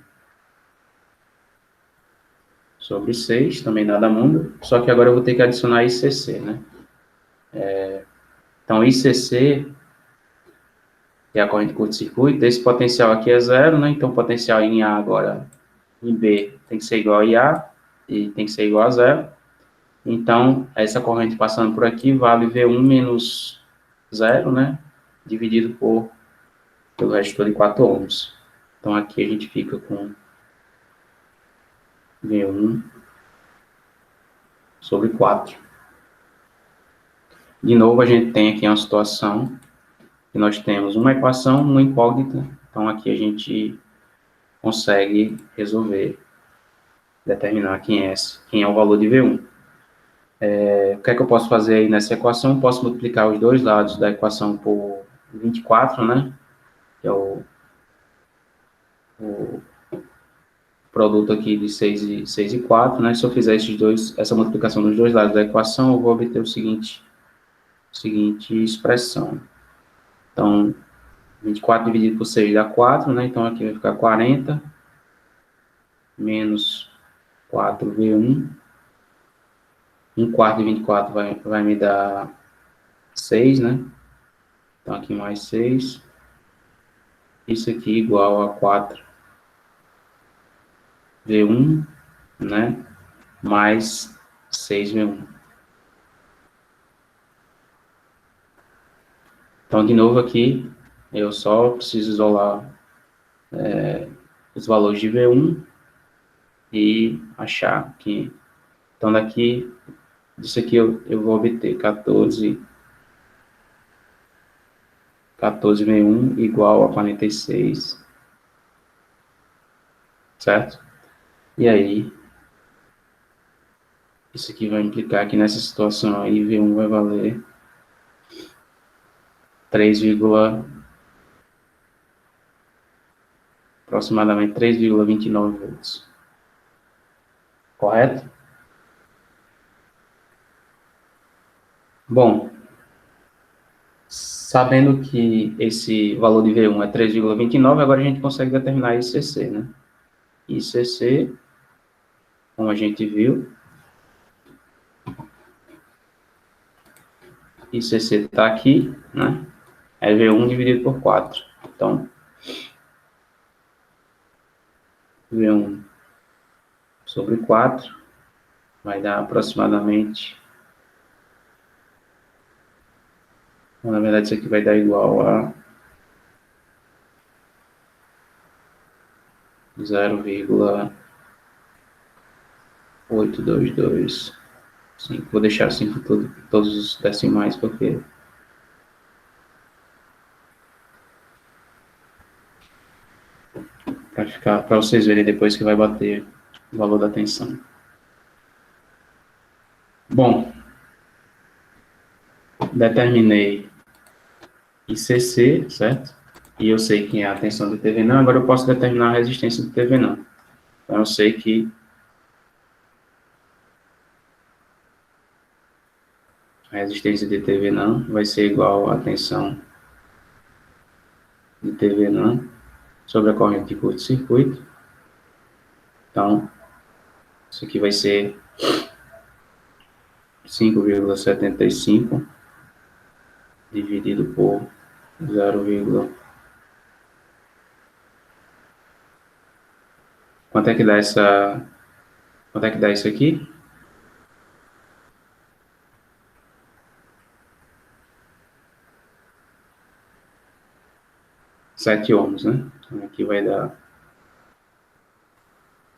sobre 6, também nada muda. Só que agora eu vou ter que adicionar ICC, né? Então, ICC, que é a corrente de curto-circuito, esse potencial aqui é zero, né? Então, o potencial em A agora, em B, tem que ser igual a IA, e tem que ser igual a zero. Então, essa corrente passando por aqui vale V1 menos zero, né? Dividido pelo resistor de 4 ohms. Então, aqui a gente fica com V1 sobre 4. De novo, a gente tem aqui uma situação que nós temos uma equação, uma incógnita. Então, aqui a gente consegue resolver, determinar quem é o valor de V1. O que é que eu posso fazer aí nessa equação? Eu posso multiplicar os dois lados da equação por 24, né? Que é o produto aqui de 6 e 4, né? Se eu fizer essa multiplicação dos dois lados da equação, eu vou obter a seguinte expressão. Então, 24 dividido por 6 dá 4, né? Então, aqui vai ficar 40 menos 4V1. 1 quarto de 24 vai me dar 6, né? Então, aqui mais 6. Isso aqui igual a 4V1, né? Mais 6V1. Então, de novo aqui, eu só preciso isolar os valores de V1 e achar que... Então, disso aqui eu vou obter 14V1 igual a 46, certo? E aí, isso aqui vai implicar que nessa situação aí, V1 vai valer 3, aproximadamente 3,29 volts. Correto? Bom, sabendo que esse valor de V1 é 3,29, agora a gente consegue determinar ICC, né? ICC, como a gente viu, ICC está aqui, né? É V1 dividido por 4. Então, V1 sobre 4 vai dar aproximadamente... Na verdade, isso aqui vai dar igual a 0,8225. Vou deixar assim por todos os decimais, porque para vocês verem depois que vai bater o valor da tensão. Bom, determinei ICC, certo? E eu sei que é a tensão de TV não, agora eu posso determinar a resistência de TV não. Então eu sei que a resistência de TV não vai ser igual à tensão de TV não sobre a corrente de curto-circuito. Então, isso aqui vai ser 5,75 dividido por 0, quanto é que dá essa... Quanto é que dá isso aqui? 7 ohms, né? Então aqui vai dar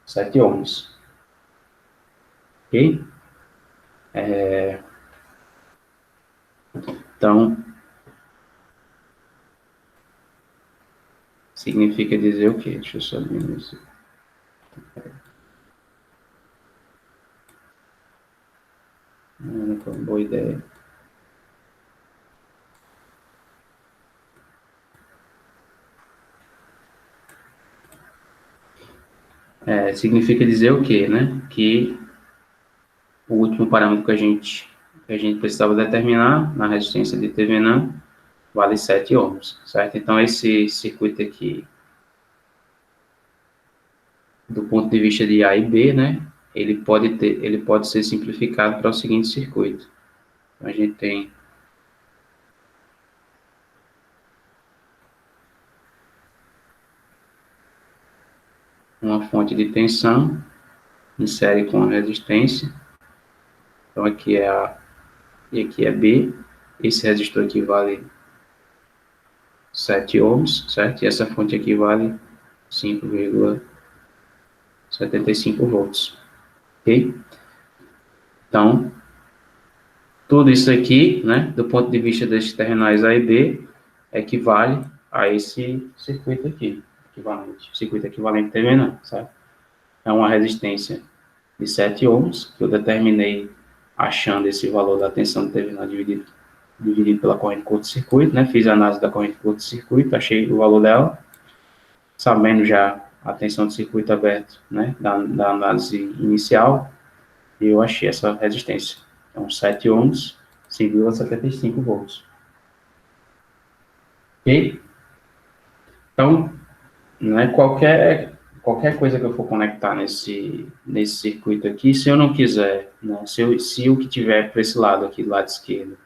7 ohms. Ok? Então, significa dizer o quê? Deixa eu só diminuir isso. Não foi uma boa ideia. Significa dizer o quê, né? Que o último parâmetro que a gente precisava determinar na resistência de Thevenin vale 7 ohms, certo? Então, esse circuito aqui, do ponto de vista de A e B, né? Ele pode ser simplificado para o seguinte circuito. Então, a gente tem uma fonte de tensão em série com a resistência. Então, aqui é A e aqui é B. Esse resistor aqui vale 7 ohms, certo? E essa fonte aqui vale 5,75 volts, ok? Então, tudo isso aqui, né, do ponto de vista desses terminais A e B, equivale a esse circuito aqui, circuito equivalente terminal, certo? É uma resistência de 7 ohms, que eu determinei achando esse valor da tensão do terminal dividido pela corrente de curto-circuito, né? Fiz a análise da corrente de curto-circuito, achei o valor dela, sabendo já a tensão do circuito aberto, né? Da análise inicial, eu achei essa resistência. Então, 7 ohms, 5,75 volts. Ok? Então, né, qualquer coisa que eu for conectar nesse circuito aqui, se eu não quiser, né, se o que tiver para esse lado aqui, do lado esquerdo,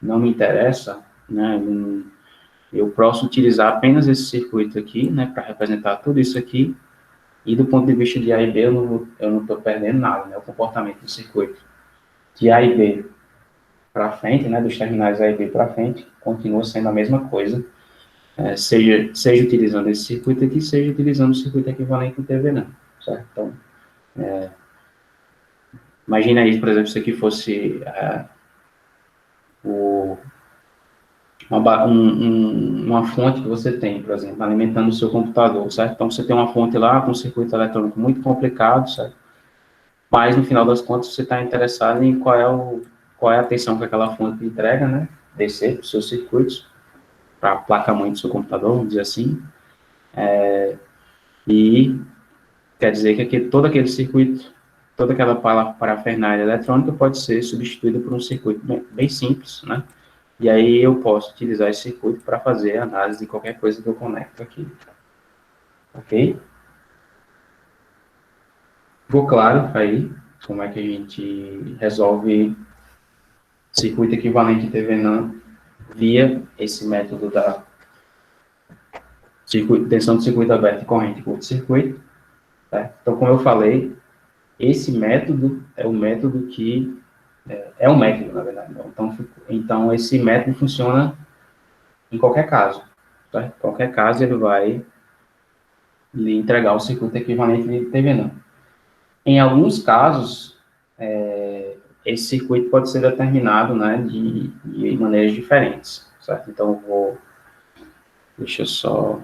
não me interessa, né, eu posso utilizar apenas esse circuito aqui, né, para representar tudo isso aqui, e do ponto de vista de A e B, eu não estou perdendo nada, né, o comportamento do circuito. De A e B para frente, né, dos terminais A e B para frente, continua sendo a mesma coisa, seja utilizando esse circuito aqui, seja utilizando o circuito equivalente do TVNAM, certo? Então, imagina aí, por exemplo, se aqui fosse uma fonte que você tem, por exemplo, alimentando o seu computador, certo? Então, você tem uma fonte lá com um circuito eletrônico muito complicado, certo? Mas, no final das contas, você está interessado em qual é a tensão que aquela fonte entrega, né? DC para os seus circuitos, para a placa-mãe do seu computador, vamos dizer assim. E quer dizer que todo aquele circuito, toda aquela parafernália eletrônica pode ser substituída por um circuito bem simples, né? E aí eu posso utilizar esse circuito para fazer a análise de qualquer coisa que eu conecto aqui. Ok? Ficou claro aí como é que a gente resolve circuito equivalente TVNAM via esse método da tensão de circuito aberto e corrente curto-circuito. Tá? Então, como eu falei, esse método é o método que é um método, na verdade. Então, esse método funciona em qualquer caso. Tá? Em qualquer caso, ele vai lhe entregar o circuito equivalente de TV NAND. Em alguns casos, esse circuito pode ser determinado, né, de maneiras diferentes, certo? Então, deixa eu só,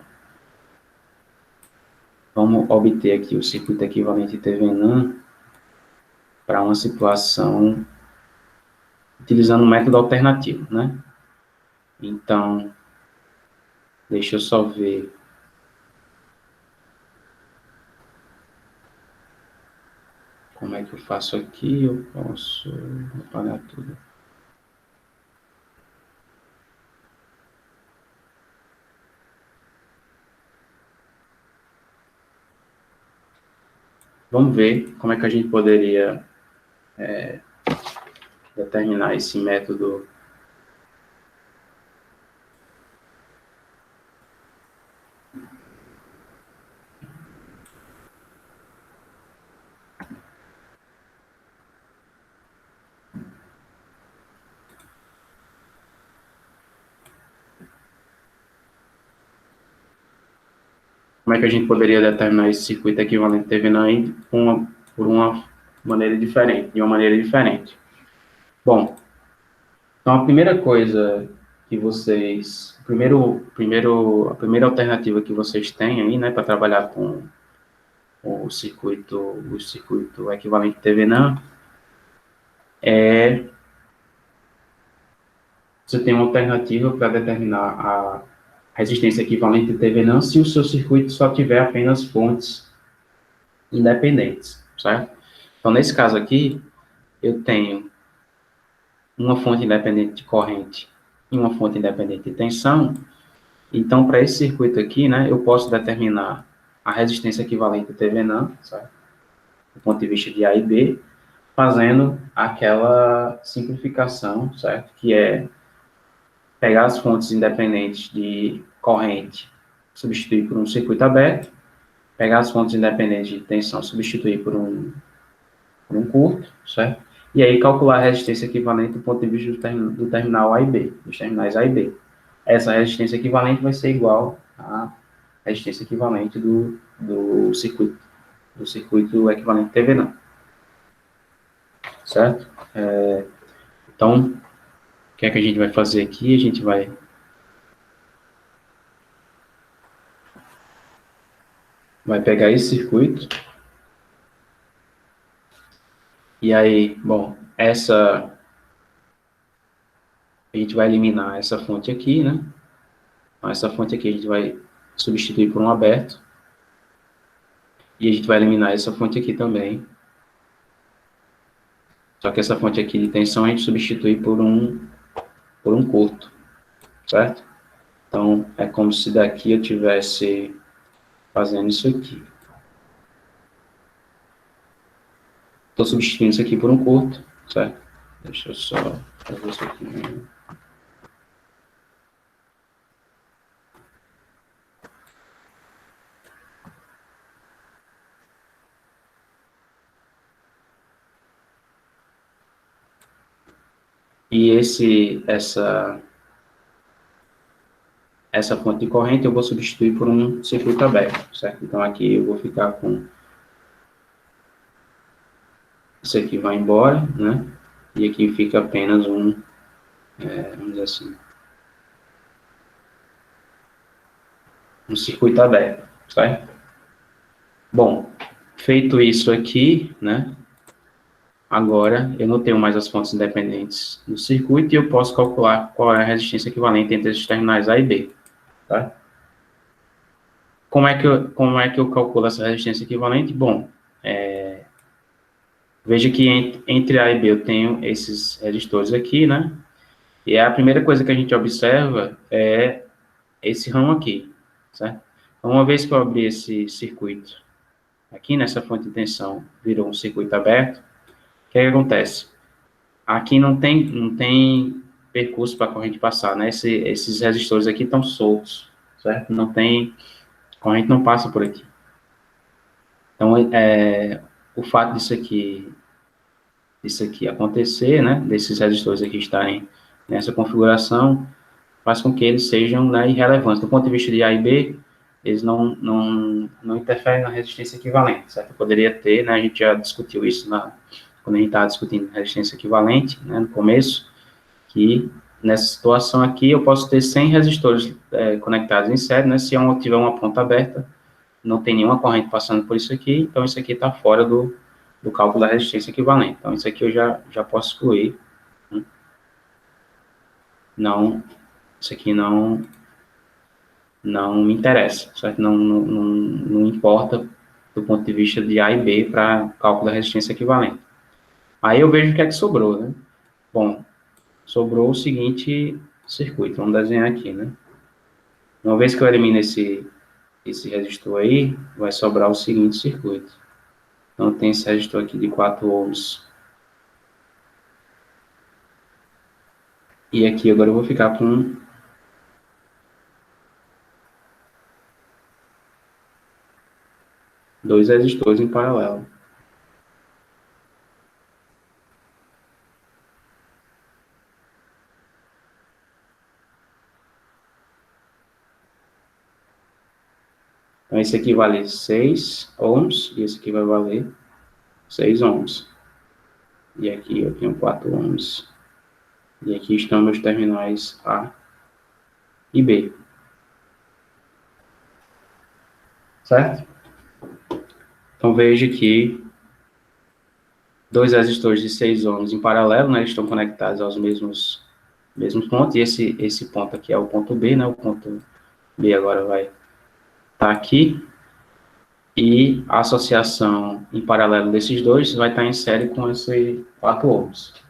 vamos obter aqui o circuito equivalente de TV NAND para uma situação utilizando um método alternativo, né? Então, deixa eu só ver como é que eu faço aqui. Eu posso apagar tudo. Vamos ver como é que a gente poderia determinar esse método. Como é que a gente poderia determinar esse circuito equivalente TV NAND por uma maneira diferente, de uma maneira diferente? Bom, então a primeira coisa que vocês, a primeira alternativa que vocês têm aí, né, para trabalhar com o circuito equivalente TV NAND você tem uma alternativa para determinar a resistência equivalente de TV NAND se o seu circuito só tiver apenas fontes independentes, certo? Então, nesse caso aqui, eu tenho uma fonte independente de corrente e uma fonte independente de tensão. Então, para esse circuito aqui, né, eu posso determinar a resistência equivalente de TV NAND, certo? Do ponto de vista de A e B, fazendo aquela simplificação, certo? Que é pegar as fontes independentes de corrente, substituir por um circuito aberto, pegar as fontes independentes de tensão, substituir por um curto, certo? E aí calcular a resistência equivalente do ponto de vista do terminal A e B, dos terminais A e B. Essa resistência equivalente vai ser igual à resistência equivalente do circuito equivalente TV NAND, certo? Então, o que é que a gente vai fazer aqui? A gente vai pegar esse circuito. E aí, bom, a gente vai eliminar essa fonte aqui, né? Então, essa fonte aqui a gente vai substituir por um aberto. E a gente vai eliminar essa fonte aqui também. Só que essa fonte aqui de tensão a gente substitui por um curto, certo? Então, é como se daqui eu estivesse fazendo isso aqui. Estou substituindo isso aqui por um curto, certo? Deixa eu só fazer isso aqui. E essa fonte de corrente eu vou substituir por um circuito aberto, certo? Então, aqui eu vou ficar com... Isso aqui vai embora, né? E aqui fica apenas vamos dizer assim, um circuito aberto, certo? Bom, feito isso aqui, né? Agora, eu não tenho mais as fontes independentes do circuito e eu posso calcular qual é a resistência equivalente entre esses terminais A e B, tá? Como é que eu calculo essa resistência equivalente? Bom, veja que entre A e B eu tenho esses resistores aqui, né? E a primeira coisa que a gente observa é esse ramo aqui, certo? Então, uma vez que eu abri esse circuito aqui nessa fonte de tensão, virou um circuito aberto, o que acontece? Aqui não tem percurso para a corrente passar, né? Esses resistores aqui estão soltos, certo? Não tem, a corrente não passa por aqui. Então, o fato disso aqui acontecer, né? Desses resistores aqui estarem nessa configuração, faz com que eles sejam, né, irrelevantes. Do ponto de vista de A e B, eles não interferem na resistência equivalente, certo? Eu poderia ter, né, a gente já discutiu isso quando a gente estava discutindo resistência equivalente, né, no começo, que nessa situação aqui eu posso ter 100 resistores conectados em série, né, se eu tiver uma ponta aberta, não tem nenhuma corrente passando por isso aqui, então isso aqui está fora do cálculo da resistência equivalente. Então isso aqui eu já posso excluir, né? Não, isso aqui não me interessa, certo? Não importa do ponto de vista de A e B para cálculo da resistência equivalente. Aí eu vejo o que é que sobrou, né? Bom, sobrou o seguinte circuito, vamos desenhar aqui, né? Uma vez que eu elimino esse resistor aí, vai sobrar o seguinte circuito. Então tem esse resistor aqui de 4 ohms. E aqui agora eu vou ficar com dois resistores em paralelo. Então esse aqui vale 6 ohms e esse aqui vai valer 6 ohms. E aqui eu tenho 4 ohms. E aqui estão meus terminais A e B. Certo? Então veja que dois resistores de 6 ohms em paralelo, né, estão conectados aos mesmos pontos. E esse ponto aqui é o ponto B, né? O ponto B agora vai estar aqui. E a associação em paralelo desses dois vai estar em série com esse 4 ohms.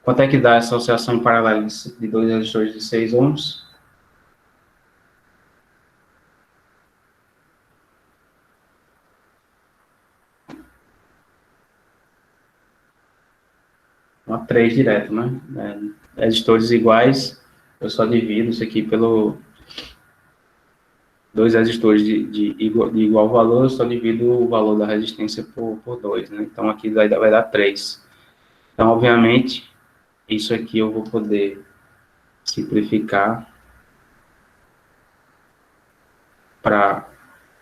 Quanto é que dá essa associação em paralelo de dois resistores de 6 ohms? Uma 3 direto, né? Resistores iguais, eu só divido isso aqui pelo dois resistores de igual valor, eu só divido o valor da resistência por 2, né? Então aqui vai dar 3. Então, obviamente, isso aqui eu vou poder simplificar para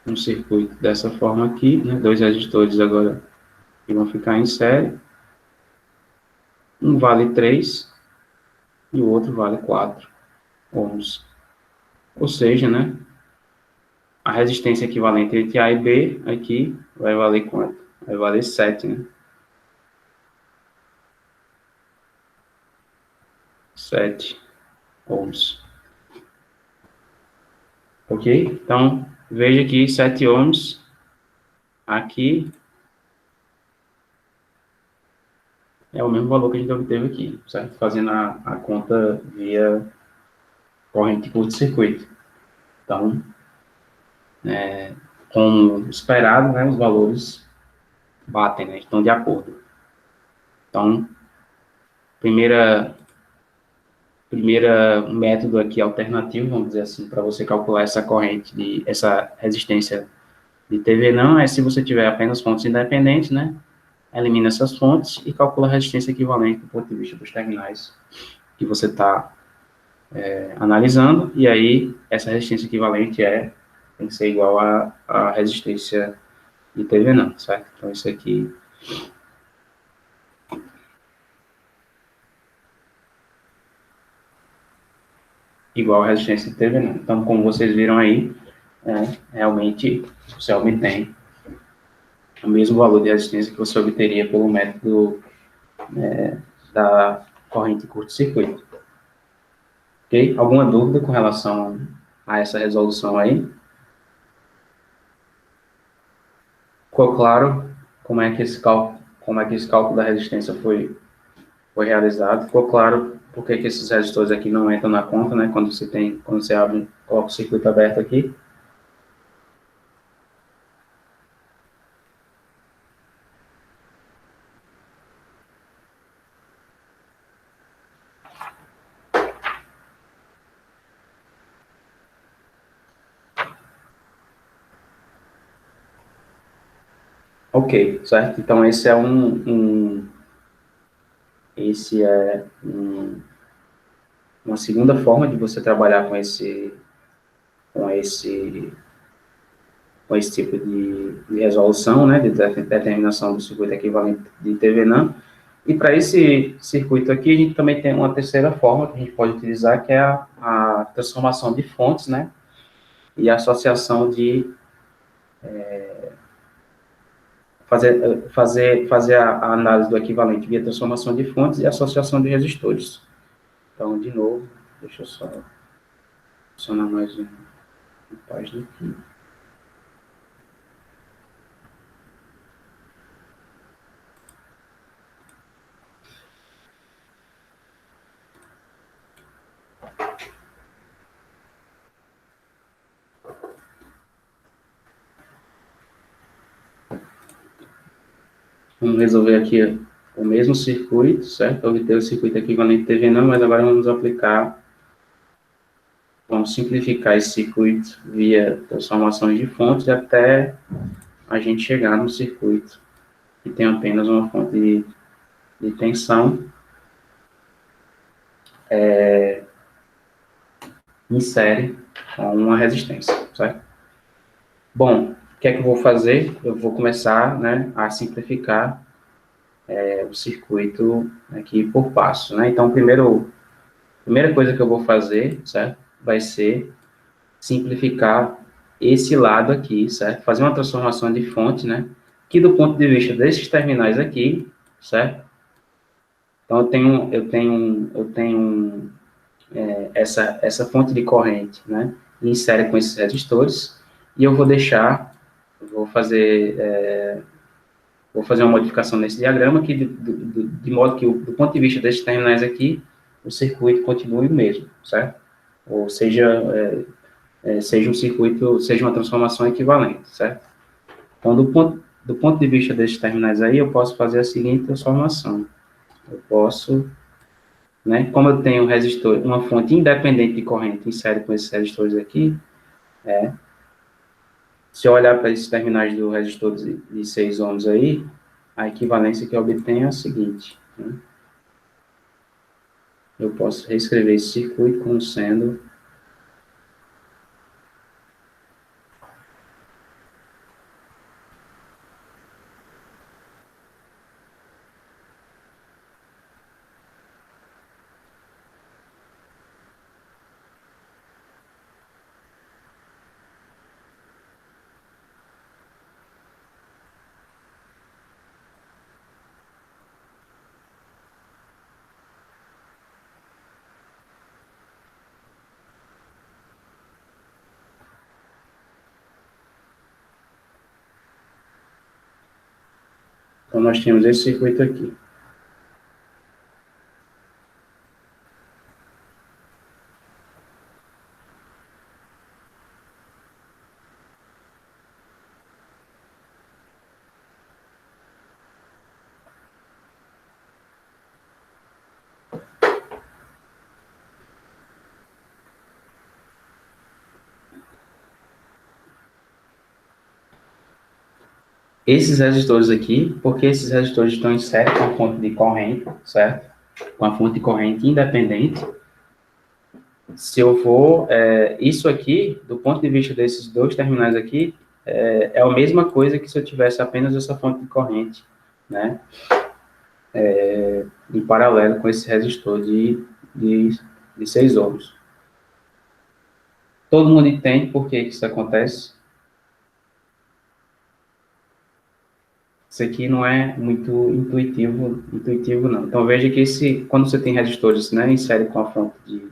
um circuito dessa forma aqui, né? Dois resistores agora que vão ficar em série. Um vale 3 e o outro vale 4 ohms. Ou seja, né, a resistência equivalente entre A e B aqui vai valer quanto? Vai valer 7, né? 7 ohms. Ok? Então, veja que 7 ohms aqui é o mesmo valor que a gente obteve aqui, certo? Fazendo a conta via corrente de curto-circuito. Então, como esperado, né, os valores batem, né, estão de acordo. Então, primeira método aqui alternativo, vamos dizer assim, para você calcular essa resistência de TV não, é se você tiver apenas fontes independentes, né, elimina essas fontes e calcula a resistência equivalente do ponto de vista dos terminais que você está analisando, e aí essa resistência equivalente tem que ser igual à resistência de TV não, certo? Então isso aqui igual à resistência de TV não. Então, como vocês viram aí, realmente você obtém o mesmo valor de resistência que você obteria pelo método da corrente curto-circuito. Ok? Alguma dúvida com relação a essa resolução aí? Ficou claro como é que esse cálculo da resistência foi realizado? Ficou claro por que esses resistores aqui não entram na conta, né? Quando você abre, coloca o circuito aberto aqui. Ok, certo? Então esse é uma segunda forma de você trabalhar com esse com esse tipo de resolução, né, de determinação do circuito equivalente de TVNAND. E para esse circuito aqui, a gente também tem uma terceira forma que a gente pode utilizar, que é a transformação de fontes, né, e a associação de fazer a análise do equivalente via transformação de fontes e associação de resistores. Então, de novo, deixa eu só adicionar mais uma página aqui. Vamos resolver aqui o mesmo circuito, certo? Obter o circuito equivalente TVNAND, mas agora vamos simplificar esse circuito via transformações de fontes até a gente chegar no circuito que tem apenas uma fonte de tensão em série com uma resistência, certo? Bom, o que é que eu vou fazer? Eu vou começar, né, a simplificar o circuito aqui por passo, né? Então, primeira coisa que eu vou fazer, certo? Vai ser simplificar esse lado aqui, certo? Fazer uma transformação de fonte, né? Que do ponto de vista desses terminais aqui, certo? Então, eu tenho essa fonte de corrente, né? Em série com esses resistores, e eu vou deixar, vou fazer uma modificação nesse diagrama aqui, de modo que, do ponto de vista desses terminais aqui, o circuito continue o mesmo, certo? Ou seja, seja um circuito, seja uma transformação equivalente, certo? Então, do ponto de vista desses terminais aí, eu posso fazer a seguinte transformação. Eu posso, né, como eu tenho um resistor, uma fonte independente de corrente em série com esses resistores aqui, se eu olhar para esses terminais do resistor de 6 ohms aí, a equivalência que eu obtenho é a seguinte, né? Eu posso reescrever esse circuito como sendo então nós temos esse circuito aqui. Esses resistores aqui, porque esses resistores estão em série com a fonte de corrente, certo? Com a fonte de corrente independente. Se eu for, isso aqui, do ponto de vista desses dois terminais aqui, é a mesma coisa que se eu tivesse apenas essa fonte de corrente, né? Em paralelo com esse resistor de 6 ohms. Todo mundo entende por que isso acontece? Isso aqui não é muito intuitivo não. Então, veja que quando você tem resistores, né, em série com a fonte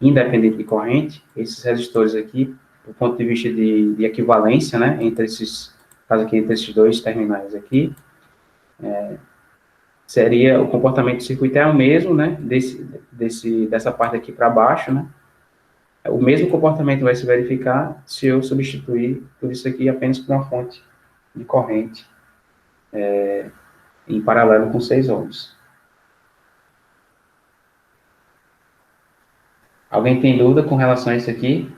independente de corrente, esses resistores aqui, do ponto de vista de equivalência, né, entre esses dois terminais aqui, seria, o comportamento do circuito é o mesmo, né, dessa parte aqui para baixo, né, o mesmo comportamento vai se verificar se eu substituir tudo isso aqui apenas por uma fonte de corrente em paralelo com 6 ohms. Alguém tem dúvida com relação a isso aqui?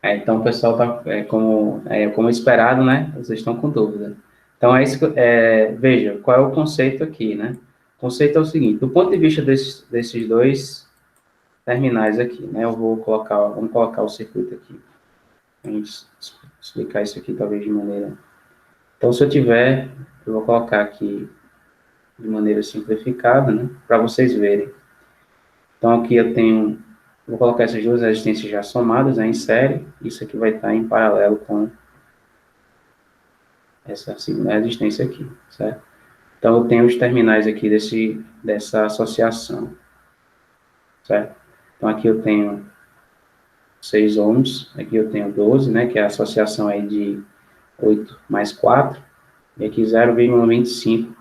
Então, o pessoal está, como esperado, né? Vocês estão com dúvida. Então, veja, qual é o conceito aqui, né? conceito é o seguinte, do ponto de vista desses dois terminais aqui, né, vamos colocar o circuito aqui. Vamos explicar isso aqui talvez de maneira... Então, se eu vou colocar aqui de maneira simplificada, né, para vocês verem. Então, aqui vou colocar essas duas resistências já somadas, né, em série, isso aqui vai estar em paralelo com essa segunda resistência aqui, certo? Então, eu tenho os terminais aqui dessa associação, certo? Então, aqui eu tenho 6 ohms, aqui eu tenho 12, né, que é a associação aí de 8 mais 4, e aqui 0,25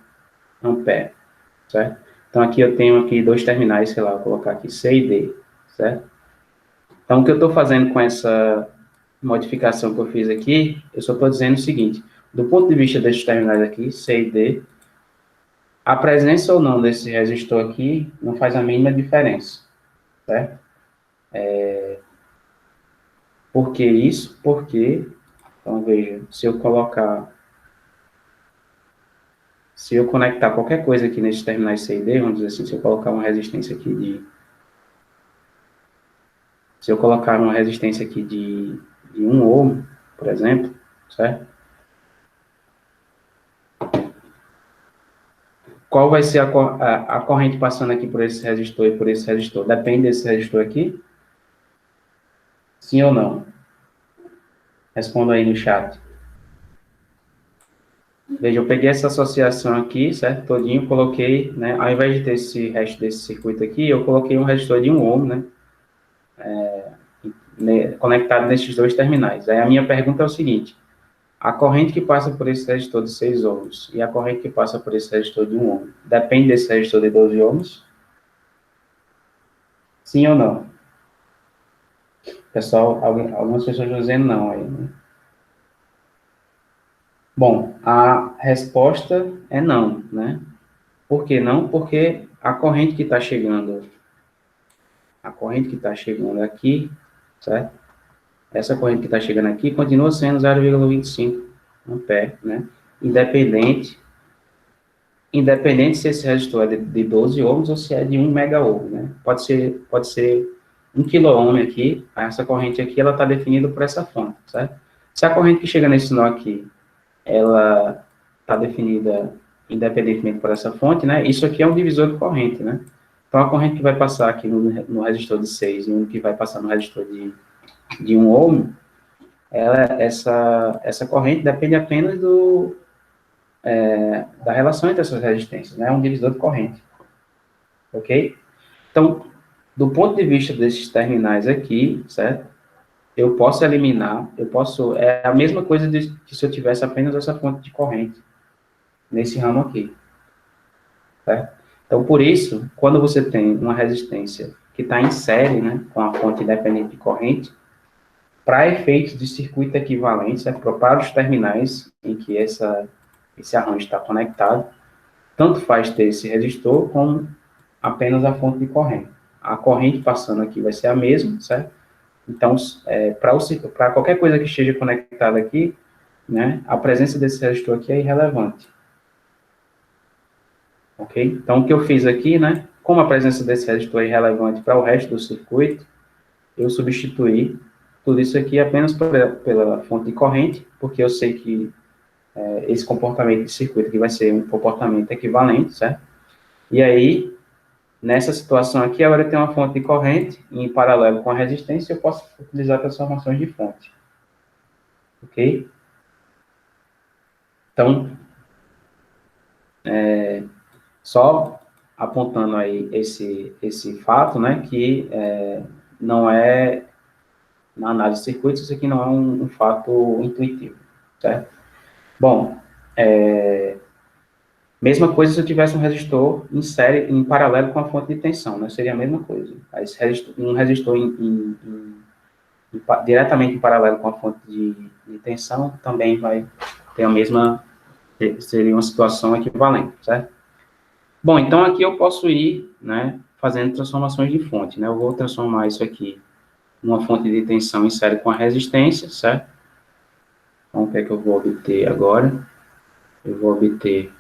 ampere, certo? Então, aqui eu tenho aqui dois terminais, sei lá, vou colocar aqui C e D, certo? Então, o que eu estou fazendo com essa modificação que eu fiz aqui, eu só estou dizendo o seguinte, do ponto de vista desses terminais aqui, C e D, a presença ou não desse resistor aqui não faz a mínima diferença, certo? Por que isso? Porque, então veja, se eu conectar qualquer coisa aqui nesses terminais C e D, vamos dizer assim, se eu colocar uma resistência aqui de 1 ohm, por exemplo, certo? Qual vai ser a corrente passando aqui por esse resistor e por esse resistor? Depende desse resistor aqui? Sim ou não? Responda aí no chat. Veja, eu peguei essa associação aqui, certo? Todinho, coloquei, né? Ao invés de ter esse resto desse circuito aqui, eu coloquei um resistor de 1 ohm, né? Conectado nesses dois terminais. Aí a minha pergunta é o seguinte, a corrente que passa por esse resistor de 6 ohms e a corrente que passa por esse resistor de 1 ohm, depende desse resistor de 12 ohms? Sim ou não? Pessoal, algumas pessoas estão dizendo não aí, né? Bom, a resposta é não, né? Por que não? Porque a corrente que está chegando aqui, certo? Essa corrente que está chegando aqui continua sendo 0,25 ampere, né? Independente se esse resistor é de 12 ohms ou se é de 1 mega ohm, né? Pode ser 1 quilo-ohm aqui, essa corrente aqui, ela está definida por essa fonte, certo? Se a corrente que chega nesse nó aqui, ela está definida independentemente por essa fonte, né? Isso aqui é um divisor de corrente, né? Então, a corrente que vai passar aqui no resistor de 6 e um que vai passar no resistor de 1 ohm, essa corrente depende apenas da relação entre essas resistências, né? É um divisor de corrente, ok? Então, do ponto de vista desses terminais aqui, certo? É a mesma coisa que se eu tivesse apenas essa fonte de corrente nesse ramo aqui, certo? Então, por isso, quando você tem uma resistência que está em série, né, com a fonte independente de corrente, para efeitos de circuito equivalente, certo? Para os terminais em que esse arranjo está conectado, tanto faz ter esse resistor como apenas a fonte de corrente. A corrente passando aqui vai ser a mesma, certo? Então, para qualquer coisa que esteja conectada aqui, né, a presença desse resistor aqui é irrelevante. Ok? Então, o que eu fiz aqui, né, como a presença desse resistor é irrelevante para o resto do circuito, eu substituí tudo isso aqui apenas pela fonte de corrente, porque eu sei que esse comportamento de circuito aqui vai ser um comportamento equivalente, certo? E aí, nessa situação aqui, agora eu tenho uma fonte de corrente em paralelo com a resistência, eu posso utilizar transformações de fonte. Ok? Então, só apontando aí esse fato, né, que não é, na análise de circuitos, isso aqui não é um fato intuitivo, certo? Bom, mesma coisa se eu tivesse um resistor em série, em paralelo com a fonte de tensão, né, seria a mesma coisa. Aí, um resistor diretamente em paralelo com a fonte de tensão também vai ter a mesma, seria uma situação equivalente, certo? Bom, então aqui eu posso ir, né, fazendo transformações de fonte, né? Eu vou transformar isso aqui numa fonte de tensão em série com a resistência, certo? Então, o que é que eu vou obter agora? Eu vou obter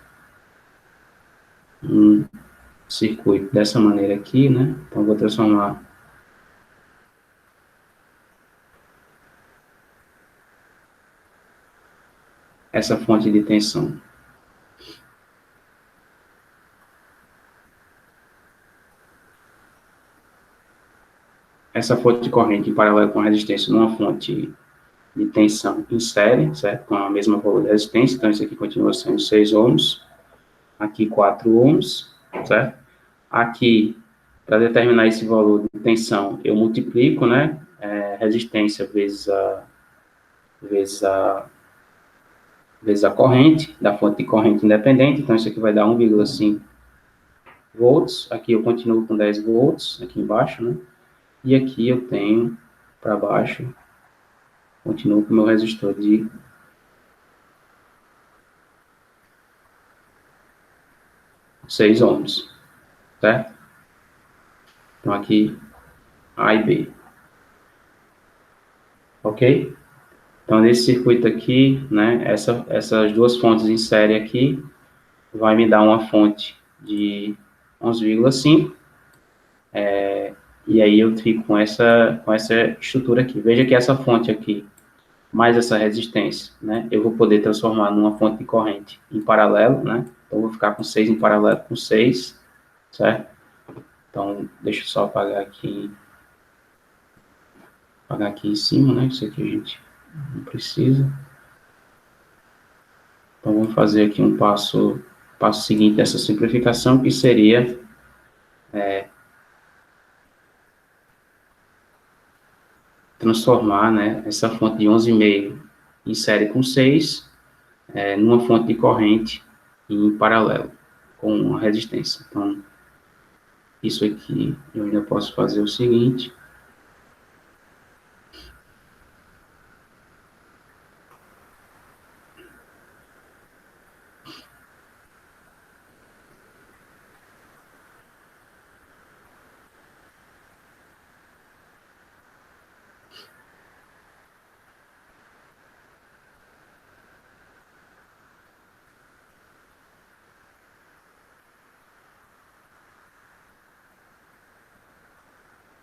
circuito dessa maneira aqui, né? Então, vou transformar essa fonte de tensão. Essa fonte de corrente em paralelo com a resistência numa fonte de tensão em série, certo? Com a mesma valor de resistência, então isso aqui continua sendo 6 ohms, aqui 4 ohms, certo? Aqui, para determinar esse valor de tensão, eu multiplico, né, resistência vezes a corrente, da fonte de corrente independente, então isso aqui vai dar 1,5 volts, aqui eu continuo com 10 volts, aqui embaixo, né, e aqui eu tenho, para baixo, continuo com o meu resistor de 6 ohms, certo? Então aqui, A e B. Ok? Então nesse circuito aqui, né, essas duas fontes em série aqui, vai me dar uma fonte de 11,5, e aí eu fico com essa estrutura aqui. Veja que essa fonte aqui, mais essa resistência, né, eu vou poder transformar numa fonte de corrente em paralelo, né, então eu vou ficar com 6 em paralelo com 6, certo? Então, deixa eu só apagar aqui em cima, né, isso aqui a gente não precisa. Então, vamos fazer aqui um passo seguinte dessa simplificação, que seria transformar, né, essa fonte de 11,5 em série com 6, numa fonte de corrente em paralelo com a resistência. Então, isso aqui eu ainda posso fazer o seguinte.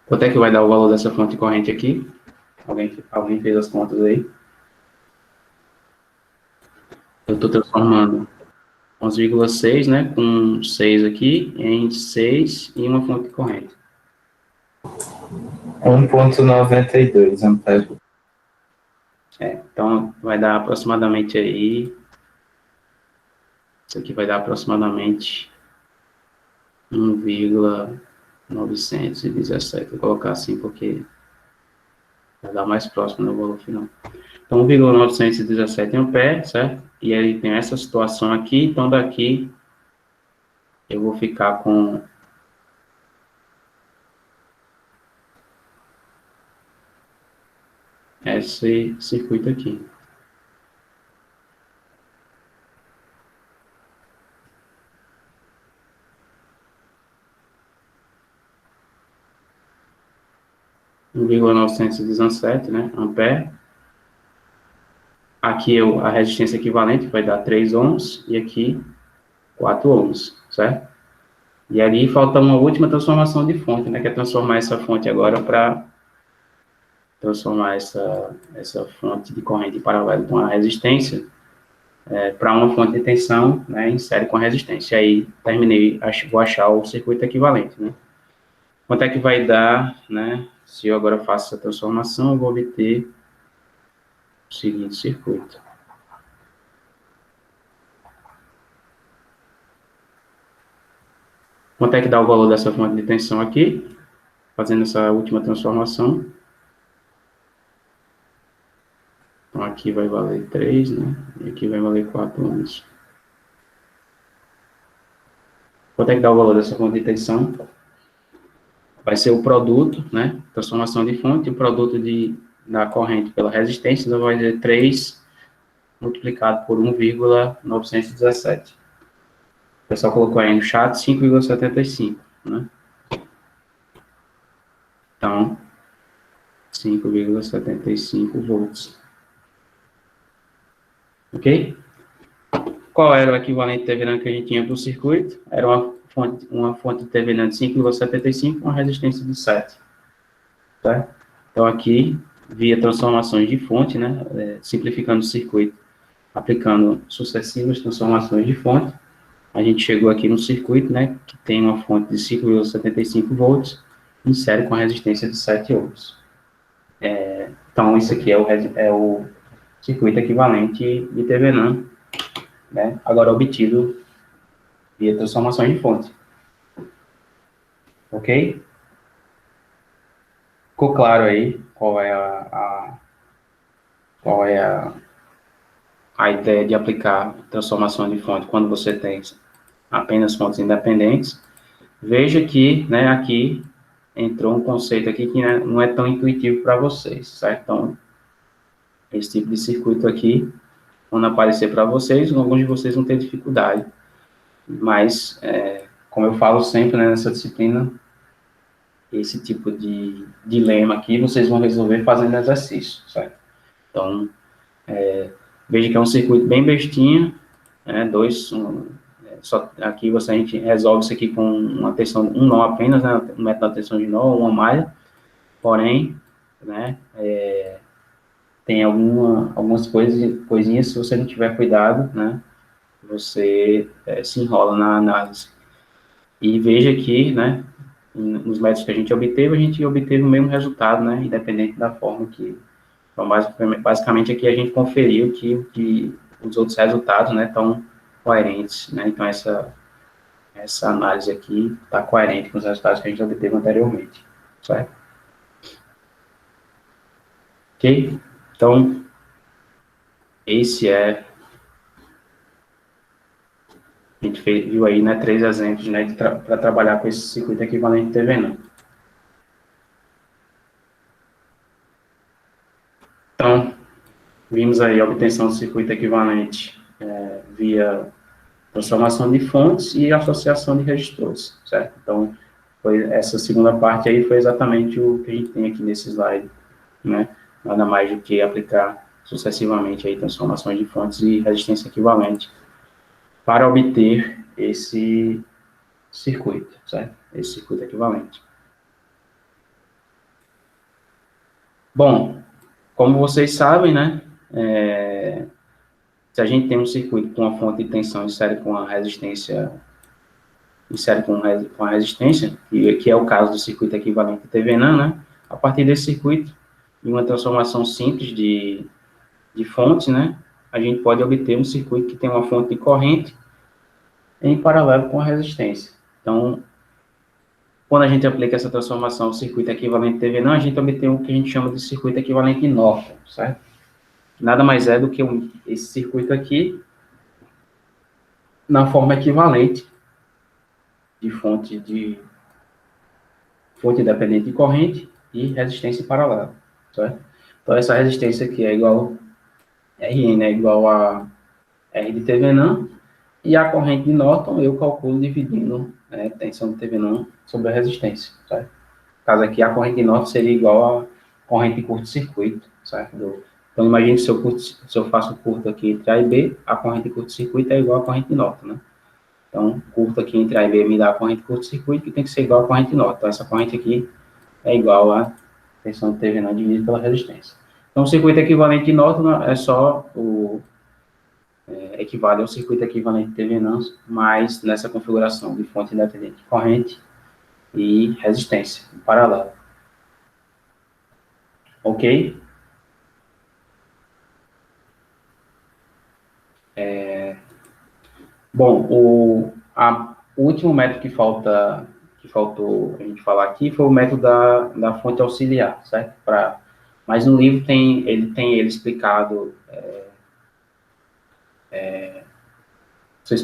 Quanto é que vai dar o valor dessa fonte de corrente aqui? Alguém fez as contas aí? Eu estou transformando 11,6, né, com 6 aqui, em 6 e uma fonte de corrente. 1,92 amperes. Então, vai dar aproximadamente aí, isso aqui vai dar aproximadamente 1,917, vou colocar assim porque vai dar mais próximo do valor final. Então, 1,917 amperes, certo? E aí tem essa situação aqui, então daqui eu vou ficar com esse circuito aqui. Um 1,917, né, ampere. Aqui a resistência equivalente vai dar 3 ohms e aqui 4 ohms, certo? E ali falta uma última transformação de fonte, né, que é transformar essa fonte agora para transformar essa fonte de corrente paralela com a resistência para uma fonte de tensão, né, em série com a resistência. Aí terminei, vou achar o circuito equivalente, né? Quanto é que vai dar, né, se eu agora faço essa transformação, eu vou obter o seguinte circuito. Quanto é que dá o valor dessa fonte de tensão aqui, fazendo essa última transformação? Então, aqui vai valer 3, né? E aqui vai valer 4 ohms. Quanto é que dá o valor dessa fonte de tensão? Vai ser o produto, né? Transformação de fonte, o produto da corrente pela resistência, então vai ser 3 multiplicado por 1,917. O pessoal colocou aí no chat 5,75, né? Então, 5,75 volts. Ok? Qual era o equivalente de Thevenin que a gente tinha para o circuito? Era uma uma fonte de TVNAN de 5,75 com uma resistência de 7. Tá? Então, aqui, via transformações de fonte, né, simplificando o circuito, aplicando sucessivas transformações de fonte, a gente chegou aqui no circuito, né, que tem uma fonte de 5,75 volts, em série com a resistência de 7 ohms. Então, isso aqui é o circuito equivalente de TVNAN, né, agora obtido via transformações de fonte. Ok? Ficou claro aí qual é a ideia de aplicar transformação de fonte quando você tem apenas fontes independentes. Veja que, né, aqui entrou um conceito aqui que não é tão intuitivo para vocês, certo? Então, esse tipo de circuito aqui, quando aparecer para vocês, alguns de vocês vão ter dificuldade, mas, como eu falo sempre, né, nessa disciplina, esse tipo de dilema aqui vocês vão resolver fazendo exercício, certo? Então, veja que é um circuito bem bestinha, né, só aqui a gente resolve isso aqui com uma tensão, um nó apenas, né, um método da tensão de nó, uma malha, porém, né, tem algumas coisinhas, se você não tiver cuidado, né, você se enrola na análise. E veja que, né, nos métodos que a gente obteve o mesmo resultado, né, independente da forma que... Então, basicamente, aqui a gente conferiu que os outros resultados, né, estão coerentes, né, então essa análise aqui está coerente com os resultados que a gente obteve anteriormente, certo? Ok? Então, esse a gente viu aí, né, 3 exemplos, né, para trabalhar com esse circuito equivalente TVNAN. Então, vimos aí a obtenção do circuito equivalente via transformação de fontes e associação de resistores, certo? Então, essa segunda parte aí foi exatamente o que a gente tem aqui nesse slide, né? Nada mais do que aplicar sucessivamente aí transformações de fontes e resistência equivalente para obter esse circuito, certo? Esse circuito equivalente. Bom, como vocês sabem, né, se a gente tem um circuito com uma fonte de tensão em série com a resistência, que é o caso do circuito equivalente TVNAN, né, a partir desse circuito, em uma transformação simples de fontes, né, a gente pode obter um circuito que tem uma fonte de corrente em paralelo com a resistência. Então, quando a gente aplica essa transformação ao circuito equivalente TVNAN, a gente obtém o que a gente chama de circuito equivalente Norton, certo? Nada mais é do que esse circuito aqui, na forma equivalente de fonte dependente de corrente e resistência paralela, certo? Então, essa resistência aqui é igual Rn, é igual a R de TVNAN, e a corrente de Norton eu calculo dividindo, né, a tensão de TVNAN sobre a resistência, certo? No caso aqui, a corrente de Norton seria igual a corrente de curto-circuito, certo? Então, imagine se eu faço curto aqui entre A e B, a corrente de curto-circuito é igual à corrente de Norton, né? Então, curto aqui entre A e B me dá a corrente de curto-circuito, que tem que ser igual à corrente de Norton. Então, essa corrente aqui é igual à tensão de TVNAN dividida pela resistência. Então, o circuito equivalente de Norton é só equivale ao circuito equivalente de TVNAN, mas nessa configuração de fonte independente de corrente e resistência em paralelo. Ok? Bom, o último método que faltou a gente falar aqui foi o método da fonte auxiliar, certo? Mas no livro ele tem explicado. Vocês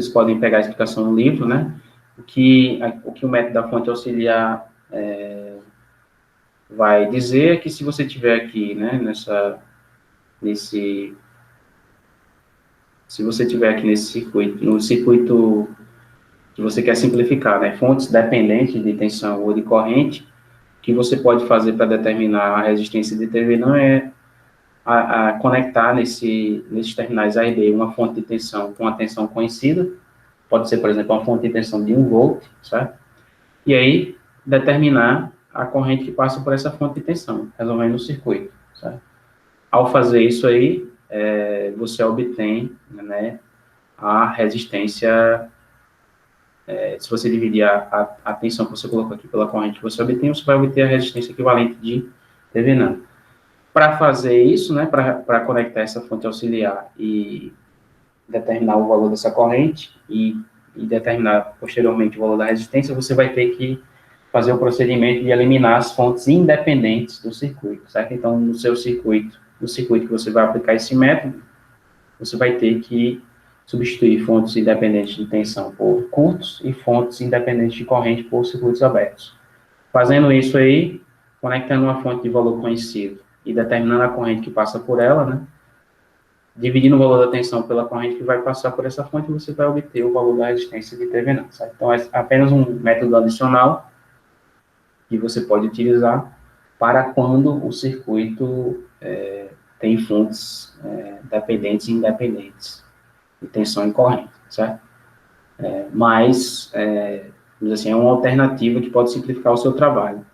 podem pegar a explicação no livro, né? O que o método da fonte auxiliar vai dizer é que se você tiver aqui, né, se você tiver aqui nesse circuito, no circuito que você quer simplificar, né, fontes dependentes de tensão ou de corrente, o que você pode fazer para determinar a resistência de TVNAN é conectar nesses terminais A e B uma fonte de tensão com a tensão conhecida, pode ser, por exemplo, uma fonte de tensão de 1 volt, certo? E aí, determinar a corrente que passa por essa fonte de tensão, resolvendo o circuito, certo? Ao fazer isso aí, você obtém, né, a resistência, se você dividir a tensão que você colocou aqui pela corrente que você obtém, você vai obter a resistência equivalente de Thevenin. Para fazer isso, né, para conectar essa fonte auxiliar e determinar o valor dessa corrente e determinar posteriormente o valor da resistência, você vai ter que fazer o procedimento de eliminar as fontes independentes do circuito, certo? Então, no seu circuito, no circuito que você vai aplicar esse método, você vai ter que substituir fontes independentes de tensão por curtos e fontes independentes de corrente por circuitos abertos. Fazendo isso aí, conectando uma fonte de valor conhecido e determinando a corrente que passa por ela, né? Dividindo o valor da tensão pela corrente que vai passar por essa fonte, você vai obter o valor da resistência de Thevenin, certo? Então, é apenas um método adicional que você pode utilizar para quando o circuito tem fontes dependentes e independentes de tensão e corrente, certo? Mas, assim, é uma alternativa que pode simplificar o seu trabalho.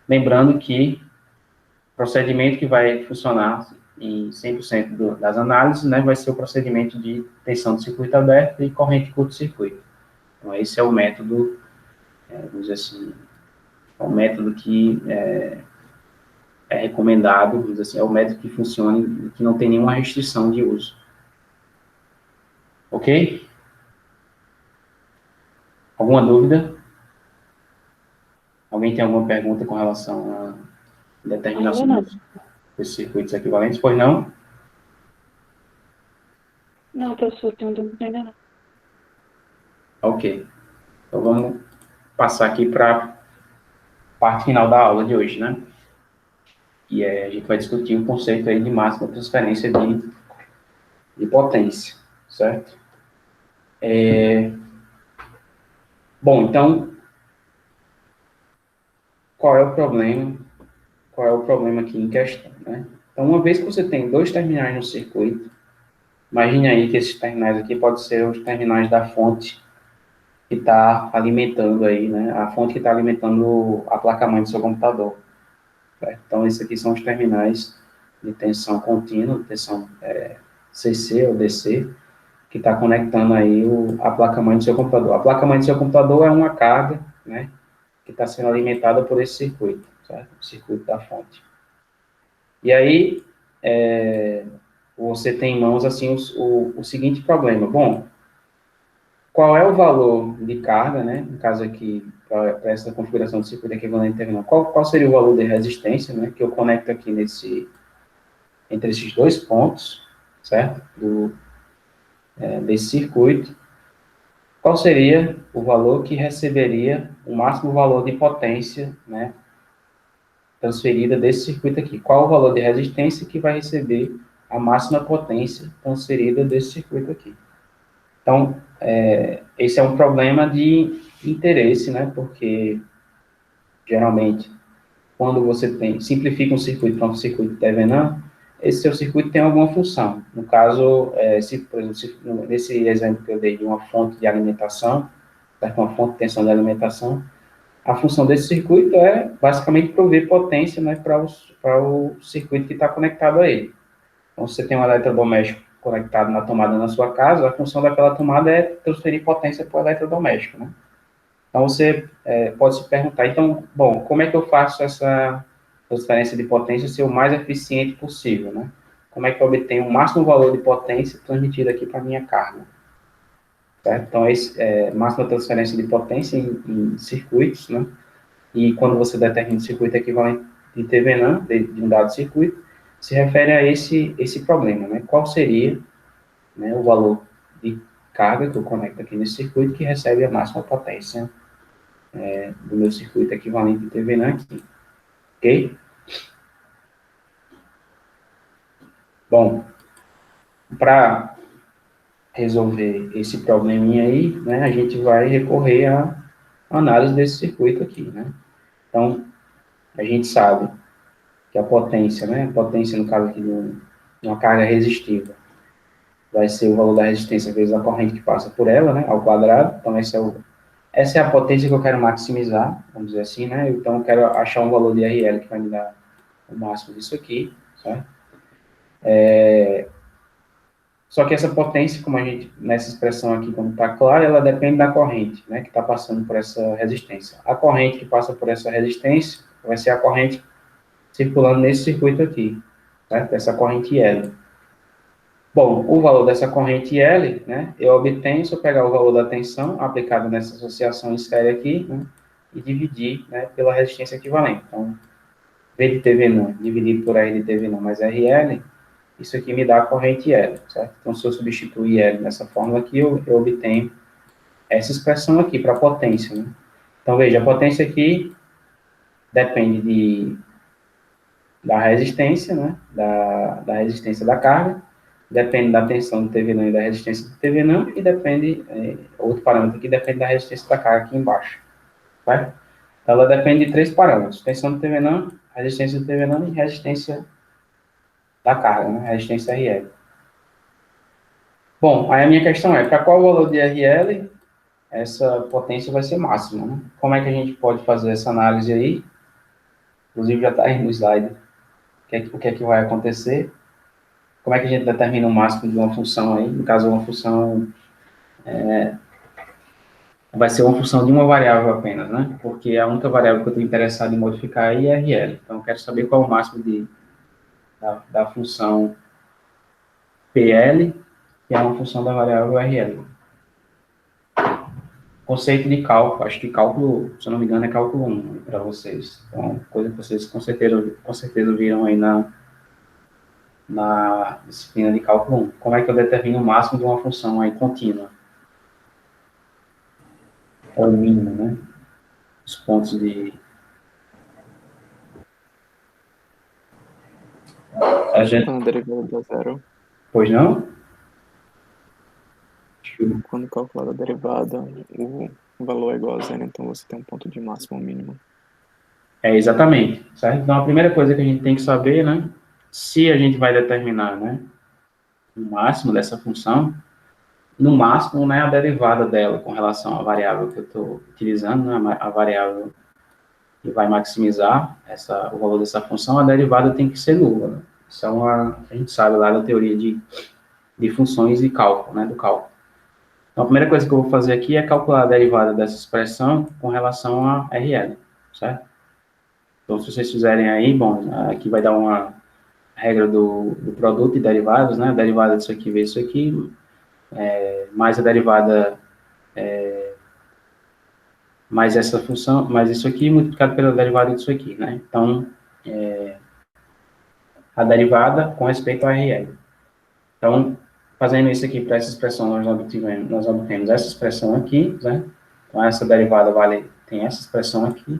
Lembrando que o procedimento que vai funcionar em 100% das análises, né, vai ser o procedimento de tensão de circuito aberto e corrente de curto-circuito. Então, esse é o método, vamos dizer assim, é o método que é recomendado, vamos dizer assim, é o método que funciona e que não tem nenhuma restrição de uso. Ok? Alguma dúvida? Alguém tem alguma pergunta com relação à determinação dos circuitos equivalentes? Pois não? Não, professor, tenho dúvida ainda não. Ok. Então, vamos passar aqui para a parte final da aula de hoje, né? E a gente vai discutir o conceito aí de máxima transferência de potência, certo? Bom, então, qual é o problema? Qual é o problema aqui em questão, né? Então, uma vez que você tem dois terminais no circuito, imagine aí que esses terminais aqui podem ser os terminais da fonte que está alimentando aí, né? A fonte que está alimentando a placa-mãe do seu computador. Certo? Então, esses aqui são os terminais de tensão contínua, tensão CC ou DC, que está conectando aí a placa-mãe do seu computador. A placa-mãe do seu computador é uma carga, né? Que está sendo alimentada por esse circuito, certo? O circuito da fonte. E aí, você tem em mãos, assim, o seguinte problema. Bom, qual é o valor de carga, né? No caso aqui, para essa configuração do circuito equivalente terminal, qual seria o valor de resistência, né? Que eu conecto aqui entre esses dois pontos, certo? Desse circuito. Qual seria o valor que receberia o máximo valor de potência, né? Transferida desse circuito aqui. Qual o valor de resistência que vai receber a máxima potência transferida desse circuito aqui. Então, esse é um problema de interesse, né? Porque, geralmente, quando você simplifica um circuito para um circuito Thevenin, esse seu circuito tem alguma função. No caso, por exemplo, nesse exemplo que eu dei de uma fonte de alimentação, uma fonte de tensão de alimentação, a função desse circuito é basicamente prover potência, né, para o circuito que está conectado a ele. Então, se você tem um eletrodoméstico conectado na tomada na sua casa, a função daquela tomada é transferir potência para o eletrodoméstico, né? Então, você pode se perguntar, então, bom, como é que eu faço essa transferência de potência ser o mais eficiente possível, né? Como é que eu obtenho o máximo valor de potência transmitido aqui para a minha carga? Certo? Então, máxima transferência de potência em circuitos, né? E quando você determina o circuito equivalente de Thevenin, de um dado circuito, se refere a esse problema, né? Qual seria, né, o valor de carga que eu conecto aqui nesse circuito que recebe a máxima potência do meu circuito equivalente de Thevenin aqui, ok? Bom, para resolver esse probleminha aí, né, a gente vai recorrer à análise desse circuito aqui, né? Então, a gente sabe que a potência, né, a potência no caso aqui de uma carga resistiva, vai ser o valor da resistência vezes a corrente que passa por ela, né, ao quadrado. Então, essa é a potência que eu quero maximizar, vamos dizer assim, né? Então, eu quero achar um valor de RL que vai me dar o máximo disso aqui, certo? Só que essa potência, como a gente, nessa expressão aqui, como está clara, ela depende da corrente, né, que está passando por essa resistência. A corrente que passa por essa resistência vai ser a corrente circulando nesse circuito aqui, certo? Essa corrente L. Bom, o valor dessa corrente L, né, eu obtenho se eu pegar o valor da tensão aplicada nessa associação em série aqui, né, e dividir, né, pela resistência equivalente. Então, V de TV não, dividido por R de TV não, mais RL, isso aqui me dá a corrente L, certo? Então, se eu substituir L nessa fórmula aqui, eu obtenho essa expressão aqui para a potência, né? Então, veja, a potência aqui depende da resistência, né? Da resistência da carga, depende da tensão do TV não e da resistência do TV não, e depende, outro parâmetro aqui, depende da resistência da carga aqui embaixo, certo? Então, ela depende de 3 parâmetros: tensão do TV não, resistência do TV não e resistência da carga, né? Resistência RL. Bom, aí a minha questão é, para qual valor de RL essa potência vai ser máxima, né? Como é que a gente pode fazer essa análise aí? Inclusive já está aí no slide o que é que vai acontecer. Como é que a gente determina o máximo de uma função aí? No caso, uma função vai ser uma função de uma variável apenas, né? Porque a única variável que eu estou interessado em modificar aí é RL. Então, eu quero saber qual é o máximo da função PL, que é uma função da variável RL. Conceito de cálculo, acho que cálculo, se eu não me engano, é cálculo 1 para vocês. Então, coisa que vocês com certeza viram aí na disciplina de cálculo 1. Como é que eu determino o máximo de uma função aí contínua? Ou o mínimo, né? Os pontos de... A gente... Quando a derivada dá zero. Pois não? Quando calcular a derivada, o valor é igual a zero, então você tem um ponto de máximo ou mínimo. Exatamente, certo? Então, a primeira coisa que a gente tem que saber, né? Se a gente vai determinar, né? O máximo dessa função, no máximo, né? A derivada dela com relação à variável que eu estou utilizando, né? A variável que vai maximizar o valor dessa função, a derivada tem que ser nula, né? Isso é a gente sabe lá da teoria de funções e cálculo, né? Do cálculo. Então, a primeira coisa que eu vou fazer aqui é calcular a derivada dessa expressão com relação a RL, certo? Então, se vocês fizerem aí, bom, aqui vai dar uma regra do produto e derivados, né? A derivada disso aqui vezes isso aqui, mais a derivada, mais essa função, mais isso aqui, multiplicado pela derivada disso aqui, né? Então, a derivada com respeito a RL. Então, fazendo isso aqui para essa expressão, nós obtemos essa expressão aqui, né? Então, essa derivada tem essa expressão aqui.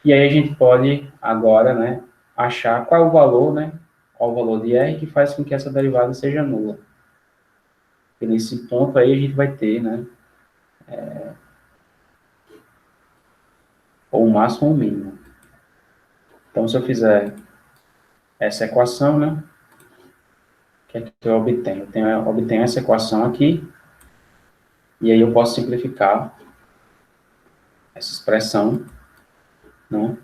E aí a gente pode, agora, né, achar qual é o valor, né? Qual o valor de R que faz com que essa derivada seja nula. E nesse ponto aí a gente vai ter, né? Ou o máximo ou o mínimo. Então, se eu fizer essa equação, né? O que é que eu obtenho? Eu obtenho essa equação aqui. E aí eu posso simplificar essa expressão, né?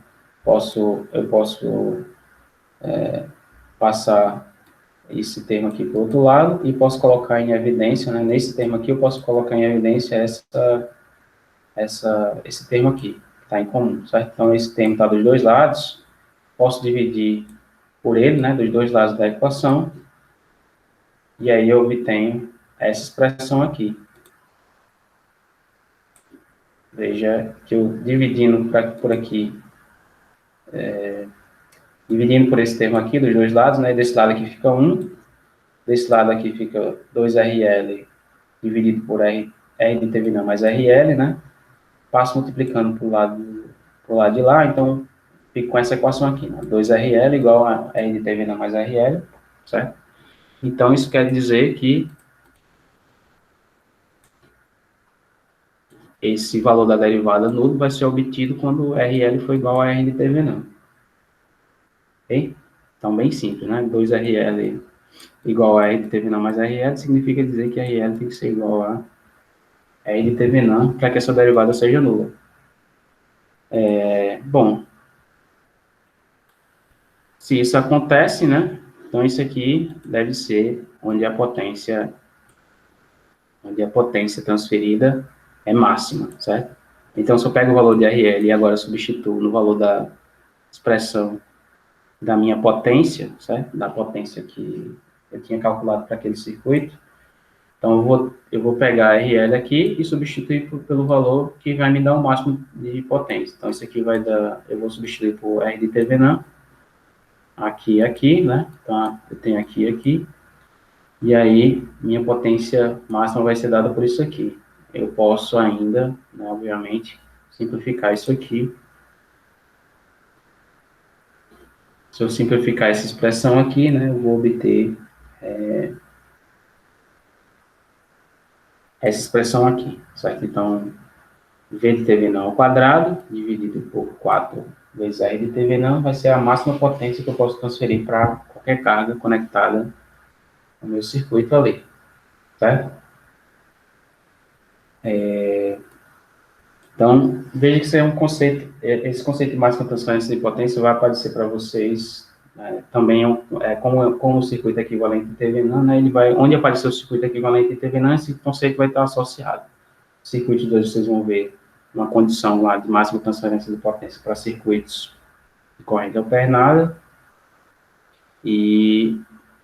Eu posso passar esse termo aqui para o outro lado e posso colocar em evidência, né? Nesse termo aqui eu posso colocar em evidência esse termo aqui, que está em comum, certo? Então, esse termo está dos dois lados, posso dividir por ele, né? Dos dois lados da equação, e aí eu obtenho essa expressão aqui. Veja que eu dividindo por aqui, dividindo por esse termo aqui, dos dois lados, né? Desse lado aqui fica 1, desse lado aqui fica 2RL dividido por R de TV não, mais RL, né? Passo multiplicando para o lado de lá, então fico com essa equação aqui, né? 2RL igual a R de TV não mais RL, certo? Então, isso quer dizer que esse valor da derivada nulo vai ser obtido quando RL for igual a R de TV não. Ok? Então, bem simples, né? 2RL igual a R de TV não mais RL, significa dizer que RL tem que ser igual a R de TV não, para que essa derivada seja nula. Bom, se isso acontece, né, então isso aqui deve ser onde a potência transferida é máxima, certo? Então, se eu pego o valor de RL e agora substituo no valor da expressão da minha potência, certo? Da potência que eu tinha calculado para aquele circuito, então eu vou pegar RL aqui e substituir pelo valor que vai me dar o máximo de potência. Então, isso aqui vai dar, eu vou substituir por R de TV não, aqui e aqui, né? Então, eu tenho aqui e aqui, e aí minha potência máxima vai ser dada por isso aqui. Eu posso ainda, né, obviamente, simplificar isso aqui. Se eu simplificar essa expressão aqui, né, eu vou obter essa expressão aqui, certo? Então, V de TV não ao quadrado, dividido por 4 vezes R de TV não, vai ser a máxima potência que eu posso transferir para qualquer carga conectada no meu circuito ali, certo? Então, veja que isso é um conceito, esse conceito de máxima transferência de potência vai aparecer para vocês, né, também como o circuito equivalente de TV não, né, ele vai, onde aparecer o circuito equivalente de TV não, esse conceito vai estar associado. Circuitos 2, vocês vão ver uma condição lá de máxima transferência de potência para circuitos de corrente alternada, e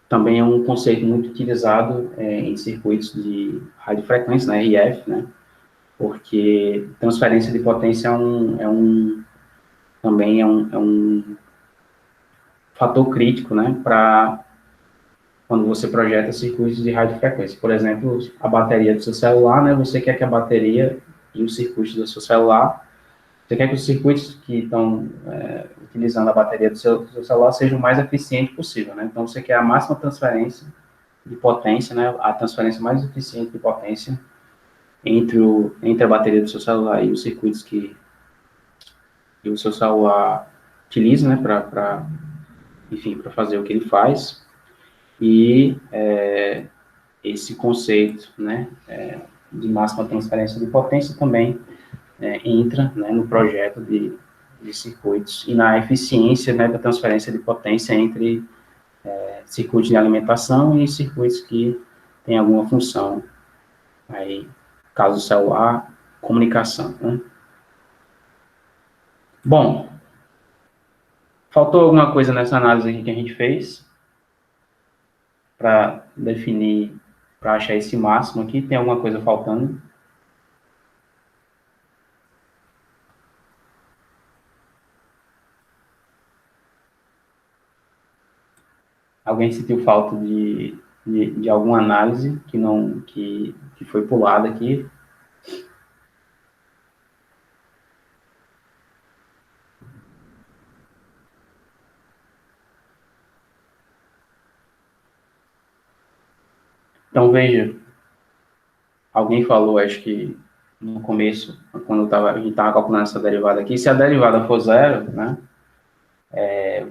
também é um conceito muito utilizado em circuitos de radiofrequência, né, RF, né, porque transferência de potência também é um fator crítico, né, para quando você projeta circuitos de radiofrequência. Por exemplo, a bateria do seu celular, né, você quer que a bateria e os circuitos do seu celular, você quer que os circuitos que estão utilizando a bateria do seu celular sejam o mais eficiente possível, né, então você quer a máxima transferência de potência, né, a transferência mais eficiente de potência entre a bateria do seu celular e os circuitos que o seu celular utiliza, né, enfim, para fazer o que ele faz. E esse conceito, né, de máxima transferência de potência também entra, né, no projeto de circuitos e na eficiência, né, da transferência de potência entre circuitos de alimentação e circuitos que têm alguma função, aí, caso celular, comunicação, né? Bom, faltou alguma coisa nessa análise aqui que a gente fez para definir, para achar esse máximo aqui? Tem alguma coisa faltando? Alguém sentiu falta de alguma análise que foi pulada aqui? Então, veja, alguém falou, acho que no começo, quando a gente estava calculando essa derivada aqui, se a derivada for zero, né,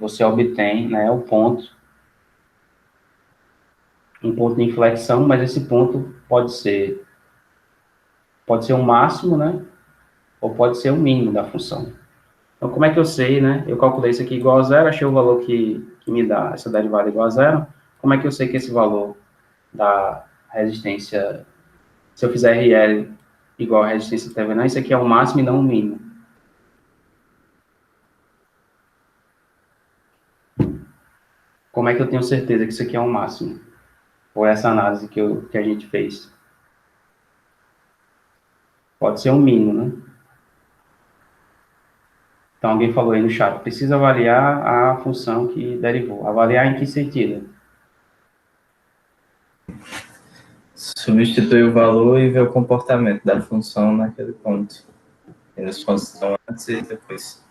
você obtém, né, um ponto de inflexão, mas esse ponto pode ser um máximo, né, ou pode ser o mínimo da função. Então, como é que eu sei, né? Eu calculei isso aqui igual a zero, achei o valor que me dá essa derivada igual a zero. Como é que eu sei que esse valor da resistência, se eu fizer RL igual a resistência terminal, isso aqui é o máximo e não o mínimo? Como é que eu tenho certeza que isso aqui é o máximo? Ou essa análise que a gente fez? Pode ser o mínimo, né? Então, alguém falou aí no chat, precisa avaliar a função que derivou. Avaliar em que sentido? Substituir o valor e ver o comportamento da função naquele ponto. Eles funcionam antes e depois.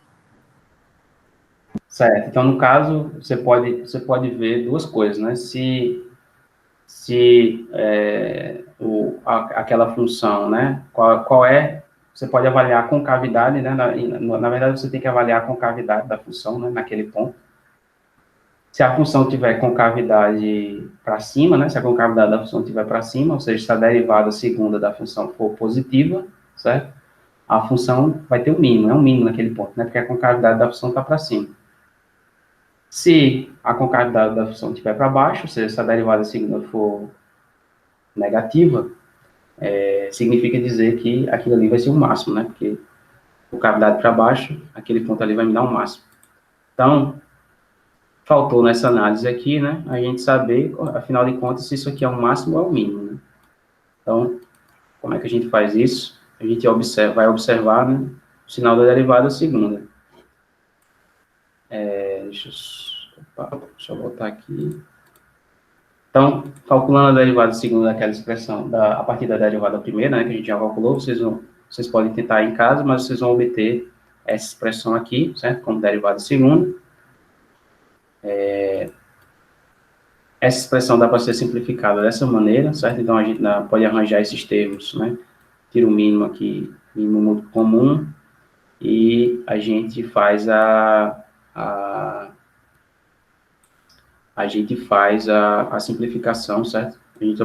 Certo. Então, no caso, você pode ver duas coisas, né? Aquela função, né? Qual é? Você pode avaliar a concavidade, né? Na verdade, você tem que avaliar a concavidade da função, né? Naquele ponto. Se a função tiver concavidade para cima, né, se a concavidade da função estiver para cima, ou seja, se a derivada segunda da função for positiva, certo? A função vai ter um mínimo, é um mínimo naquele ponto, né, porque a concavidade da função está para cima. Se a concavidade da função estiver para baixo, ou seja, se a derivada segunda for negativa, significa dizer que aquilo ali vai ser o máximo, né, porque concavidade para baixo, aquele ponto ali vai me dar um máximo. Então, faltou nessa análise aqui, né, a gente saber, afinal de contas, se isso aqui é o máximo ou é o mínimo, né? Então, como é que a gente faz isso? A gente vai observar, né, o sinal da derivada segunda. Deixa eu voltar aqui. Então, calculando a derivada segunda daquela expressão, a partir da derivada primeira, né, que a gente já calculou, vocês podem tentar em casa, mas vocês vão obter essa expressão aqui, certo? Como derivada segunda. Essa expressão dá para ser simplificada dessa maneira, certo? Então, a gente pode arranjar esses termos, né? Tira o mínimo aqui, mínimo múltiplo comum, e a gente faz a simplificação, certo? A gente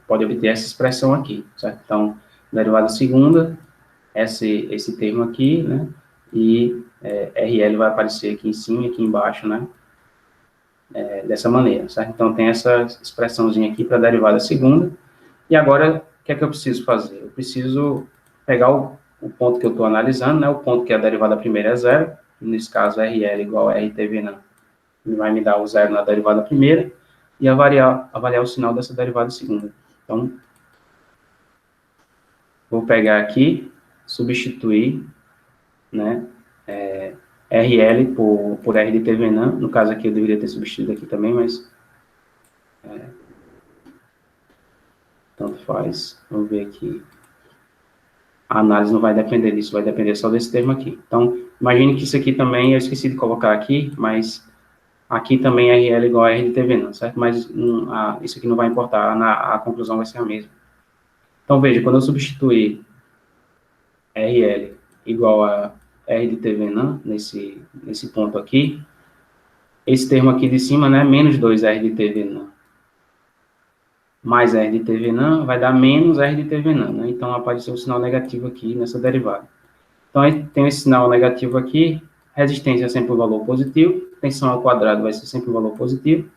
pode obter essa expressão aqui, certo? Então, derivada segunda, esse termo aqui, né? E RL vai aparecer aqui em cima e aqui embaixo, né? Dessa maneira, certo? Então, tem essa expressãozinha aqui para a derivada segunda. E agora, o que é que eu preciso fazer? Eu preciso pegar o ponto que eu estou analisando, né? O ponto que a derivada primeira é zero, nesse caso, RL igual a RTV, ele vai me dar o zero na derivada primeira, e avaliar o sinal dessa derivada segunda. Então, vou pegar aqui, substituir, né? RL por R de TVNAM, no caso aqui eu deveria ter substituído aqui também, mas tanto faz. Vamos ver aqui. A análise não vai depender disso, vai depender só desse termo aqui. Então, imagine que isso aqui também, eu esqueci de colocar aqui, mas aqui também RL igual a R de TVNAM, certo? Mas isso aqui não vai importar, a conclusão vai ser a mesma. Então, veja, quando eu substituir RL igual a R de TVNAM, nesse ponto aqui, esse termo aqui de cima, né, menos 2R de TVNAM, mais R de TVNAM, vai dar menos R de TVNAM, né? Então, apareceu um sinal negativo aqui nessa derivada. Então, tem esse sinal negativo aqui, resistência é sempre um valor positivo, tensão ao quadrado vai ser sempre um valor positivo,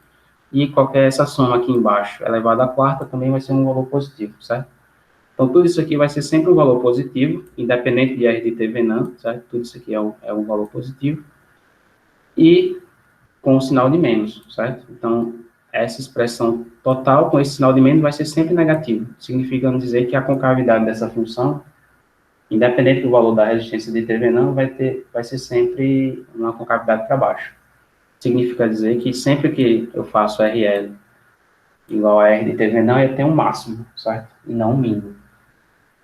e essa soma aqui embaixo, elevada à quarta, também vai ser um valor positivo, certo? Então, tudo isso aqui vai ser sempre um valor positivo, independente de R de TVNAM, certo? Tudo isso aqui é um valor positivo. E com o sinal de menos, certo? Então, essa expressão total com esse sinal de menos vai ser sempre negativo, significando dizer que a concavidade dessa função, independente do valor da resistência de TVNAM, vai ser sempre uma concavidade para baixo. Significa dizer que sempre que eu faço RL igual a R de TVNAM, eu tenho um máximo, certo? E não um mínimo.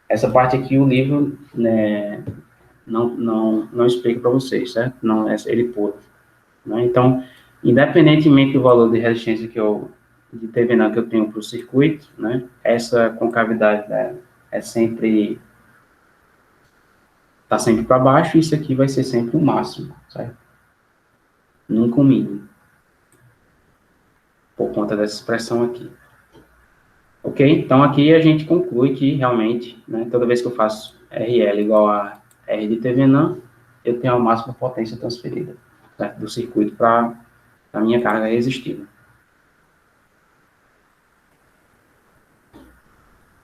Essa parte aqui o livro, né, não explica para vocês, certo? Não, ele pula. Né? Então, independentemente do valor de resistência de TVNAM que eu tenho para o circuito, né, essa concavidade está sempre para baixo, e isso aqui vai ser sempre o máximo, certo? Nunca o mínimo. Por conta dessa expressão aqui. Ok? Então, aqui a gente conclui que, realmente, né, toda vez que eu faço RL igual a R de TVNAM, eu tenho a máxima potência transferida, certo? Do circuito para a minha carga resistiva.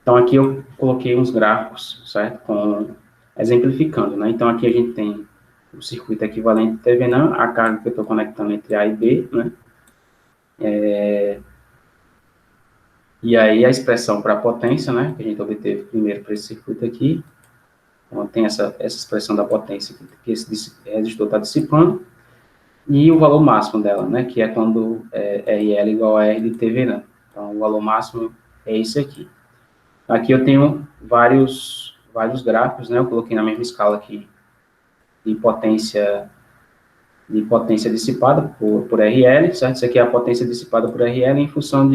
Então, aqui eu coloquei uns gráficos, certo? Exemplificando, né? Então, aqui a gente tem o circuito equivalente de TVNAM, a carga que eu estou conectando entre A e B, né? E aí, a expressão para a potência, né? Que a gente obteve primeiro para esse circuito aqui. Então, tem essa expressão da potência que esse resistor está dissipando. E o valor máximo dela, né? Que é quando RL igual a R de TVNAM. Então, o valor máximo é esse aqui. Aqui eu tenho vários gráficos, né? Eu coloquei na mesma escala aqui de potência dissipada por RL, certo? Isso aqui é a potência dissipada por RL em função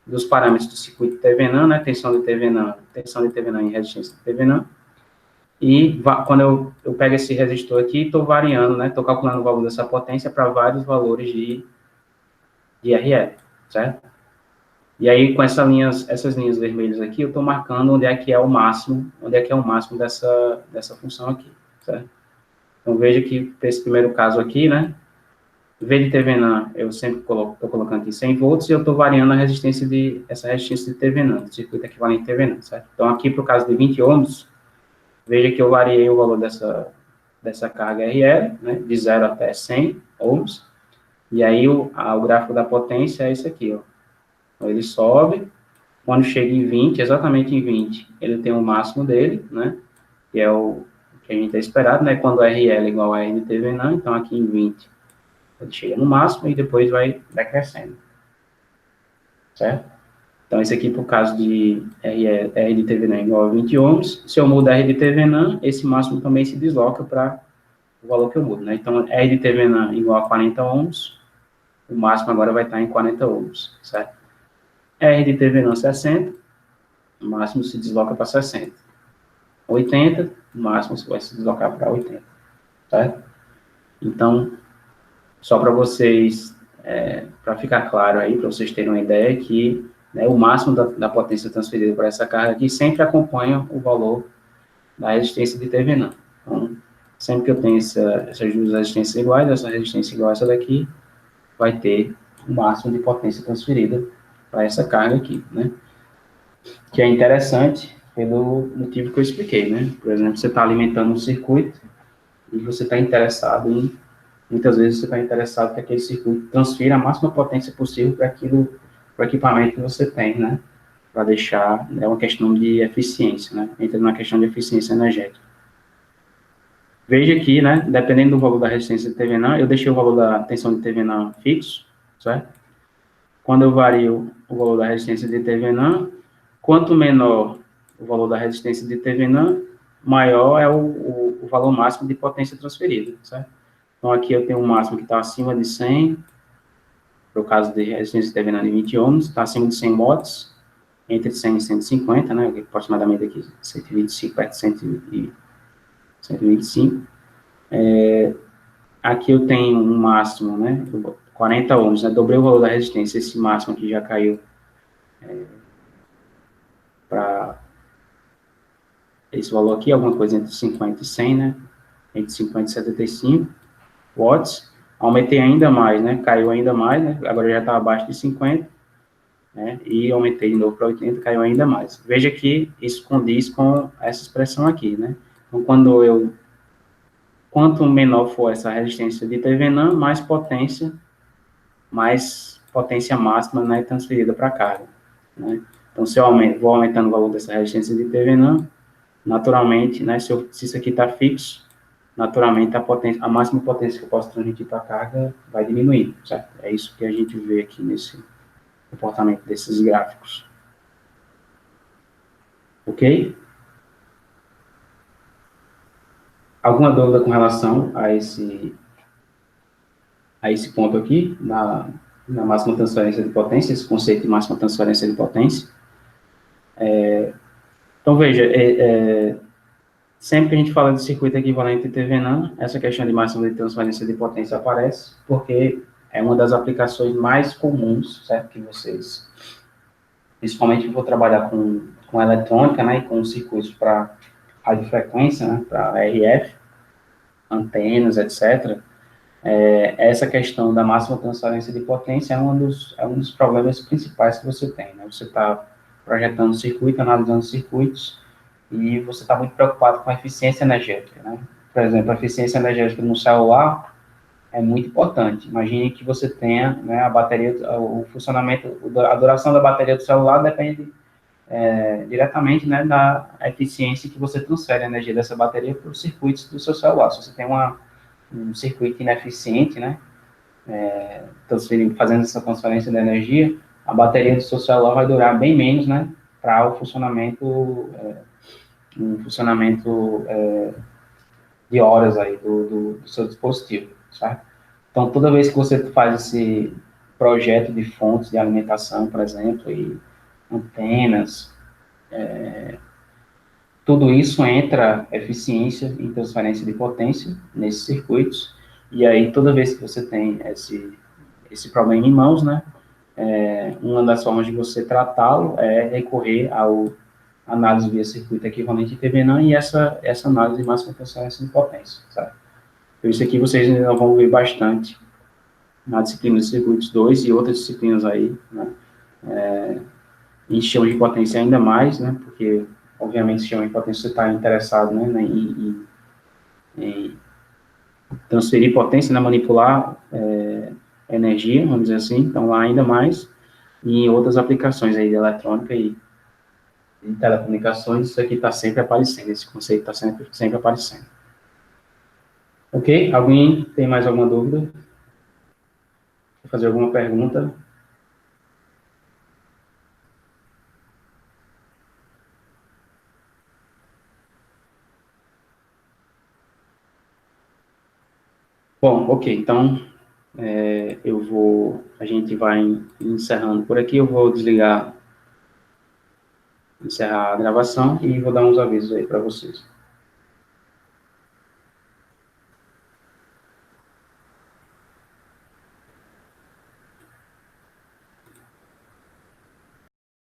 dos parâmetros do circuito TVNAM, né? Tensão de TVNAM e resistência de TVNAM. E quando eu pego esse resistor aqui, estou variando, né? Estou calculando o valor dessa potência para vários valores de RL, certo? E aí, com essas linhas vermelhas aqui, eu estou marcando onde é que é o máximo, dessa função aqui, certo? Então, veja que, para esse primeiro caso aqui, né? V de Thevenin, eu sempre estou colocando aqui 100 volts e eu estou variando essa resistência de Thevenin, circuito equivalente de Thevenin, certo? Então, aqui, para o caso de 20 ohms, veja que eu variei o valor dessa carga RL, né? De 0 até 100 ohms, e aí o gráfico da potência é esse aqui, ó. Então, ele sobe, quando chega em 20, exatamente em 20, ele tem o máximo dele, né? Que é o que a gente está esperado, né? Quando RL é igual a R de Thevenin, então aqui em 20, ele chega no máximo e depois vai crescendo, certo? Então, esse aqui, por caso de R de Thevenin igual a 20 ohms, se eu mudo R de Thevenin, esse máximo também se desloca para o valor que eu mudo, né? Então, R de Thevenin igual a 40 ohms, o máximo agora vai estar em 40 ohms, certo? R de Thevenin 60, o máximo se desloca para 60. 80, o máximo vai se deslocar para 80, certo? Então, só para vocês, para ficar claro aí, para vocês terem uma ideia, que, né, o máximo da potência transferida para essa carga aqui sempre acompanha o valor da resistência de Thevenin. Então, sempre que eu tenho essas duas resistências iguais, essa resistência igual a essa daqui, vai ter o máximo de potência transferida para essa carga aqui, né? Que é interessante pelo motivo que eu expliquei, né? Por exemplo, você está alimentando um circuito e você está interessado muitas vezes você está interessado que aquele circuito transfira a máxima potência possível para o equipamento que você tem, né? Para deixar, é uma questão de eficiência, né? Entra na questão de eficiência energética. Veja aqui, né? Dependendo do valor da resistência de Thevenin, eu deixei o valor da tensão de Thevenin fixo, certo? Quando eu vario o valor da resistência de Thevenin, quanto menor o valor da resistência de Thevenin, maior é o valor máximo de potência transferida, certo? Então, aqui eu tenho um máximo que está acima de 100, para o caso de resistência de Thevenin de 20 ohms, está acima de 100 watts, entre 100 e 150, né, aproximadamente aqui 125, perto de 125. Aqui eu tenho um máximo, né, 40 ohms, né, dobrei o valor da resistência, esse máximo aqui já caiu para esse valor aqui, alguma coisa entre 50 e 100, né, entre 50 e 75 watts. Aumentei ainda mais, né, caiu ainda mais, né, agora já está abaixo de 50, né, e aumentei de novo para 80, caiu ainda mais. Veja que isso condiz com essa expressão aqui, né. Então, quanto menor for essa resistência de Thevenin, mais potência máxima, né, transferida para a carga, né. Então, se eu vou aumentando o valor dessa resistência de Thevenin, naturalmente, né, se isso aqui está fixo, naturalmente a máxima potência que eu posso transmitir para a carga vai diminuir, certo? É isso que a gente vê aqui nesse comportamento desses gráficos. Ok? Alguma dúvida com relação a esse ponto aqui, na máxima transferência de potência, esse conceito de máxima transferência de potência? Então, veja, sempre que a gente fala de circuito equivalente de Thevenin, essa questão de máxima de transferência de potência aparece, porque é uma das aplicações mais comuns, certo, que vocês, principalmente vou trabalhar com eletrônica, né, e com circuitos para radiofrequência, né, para RF, antenas, etc., essa questão da máxima transferência de potência é um dos problemas principais que você tem, né? Você está projetando um circuito, analisando circuitos, e você está muito preocupado com a eficiência energética, né? Por exemplo, a eficiência energética no celular é muito importante. Imagine que você tenha, né, a bateria, o funcionamento, a duração da bateria do celular depende diretamente, né, da eficiência que você transfere a energia dessa bateria para os circuitos do seu celular. Se você tem um circuito ineficiente, né, fazendo essa transferência de energia, a bateria do seu celular vai durar bem menos, né, para o funcionamento de horas aí do seu dispositivo, certo? Então, toda vez que você faz esse projeto de fontes de alimentação, por exemplo, e antenas, Tudo isso entra eficiência em transferência de potência nesses circuitos, e aí toda vez que você tem esse problema em mãos, né, uma das formas de você tratá-lo é recorrer ao análise via circuito equivalente Thevenin e essa análise de máxima transferência de potência, sabe? Então isso aqui vocês ainda vão ver bastante na disciplina de circuitos 2 e outras disciplinas aí, né, em sistema de potência ainda mais, né, porque obviamente sistema de potência você está interessado, né, em transferir potência, né, manipular energia, vamos dizer assim, então lá ainda mais, e em outras aplicações aí de eletrônica e de telecomunicações, isso aqui está sempre aparecendo, esse conceito está sempre aparecendo. Ok? Alguém tem mais alguma dúvida? Quer fazer alguma pergunta? Bom, ok, então a gente vai encerrando por aqui, eu vou encerrar a gravação e vou dar uns avisos aí para vocês.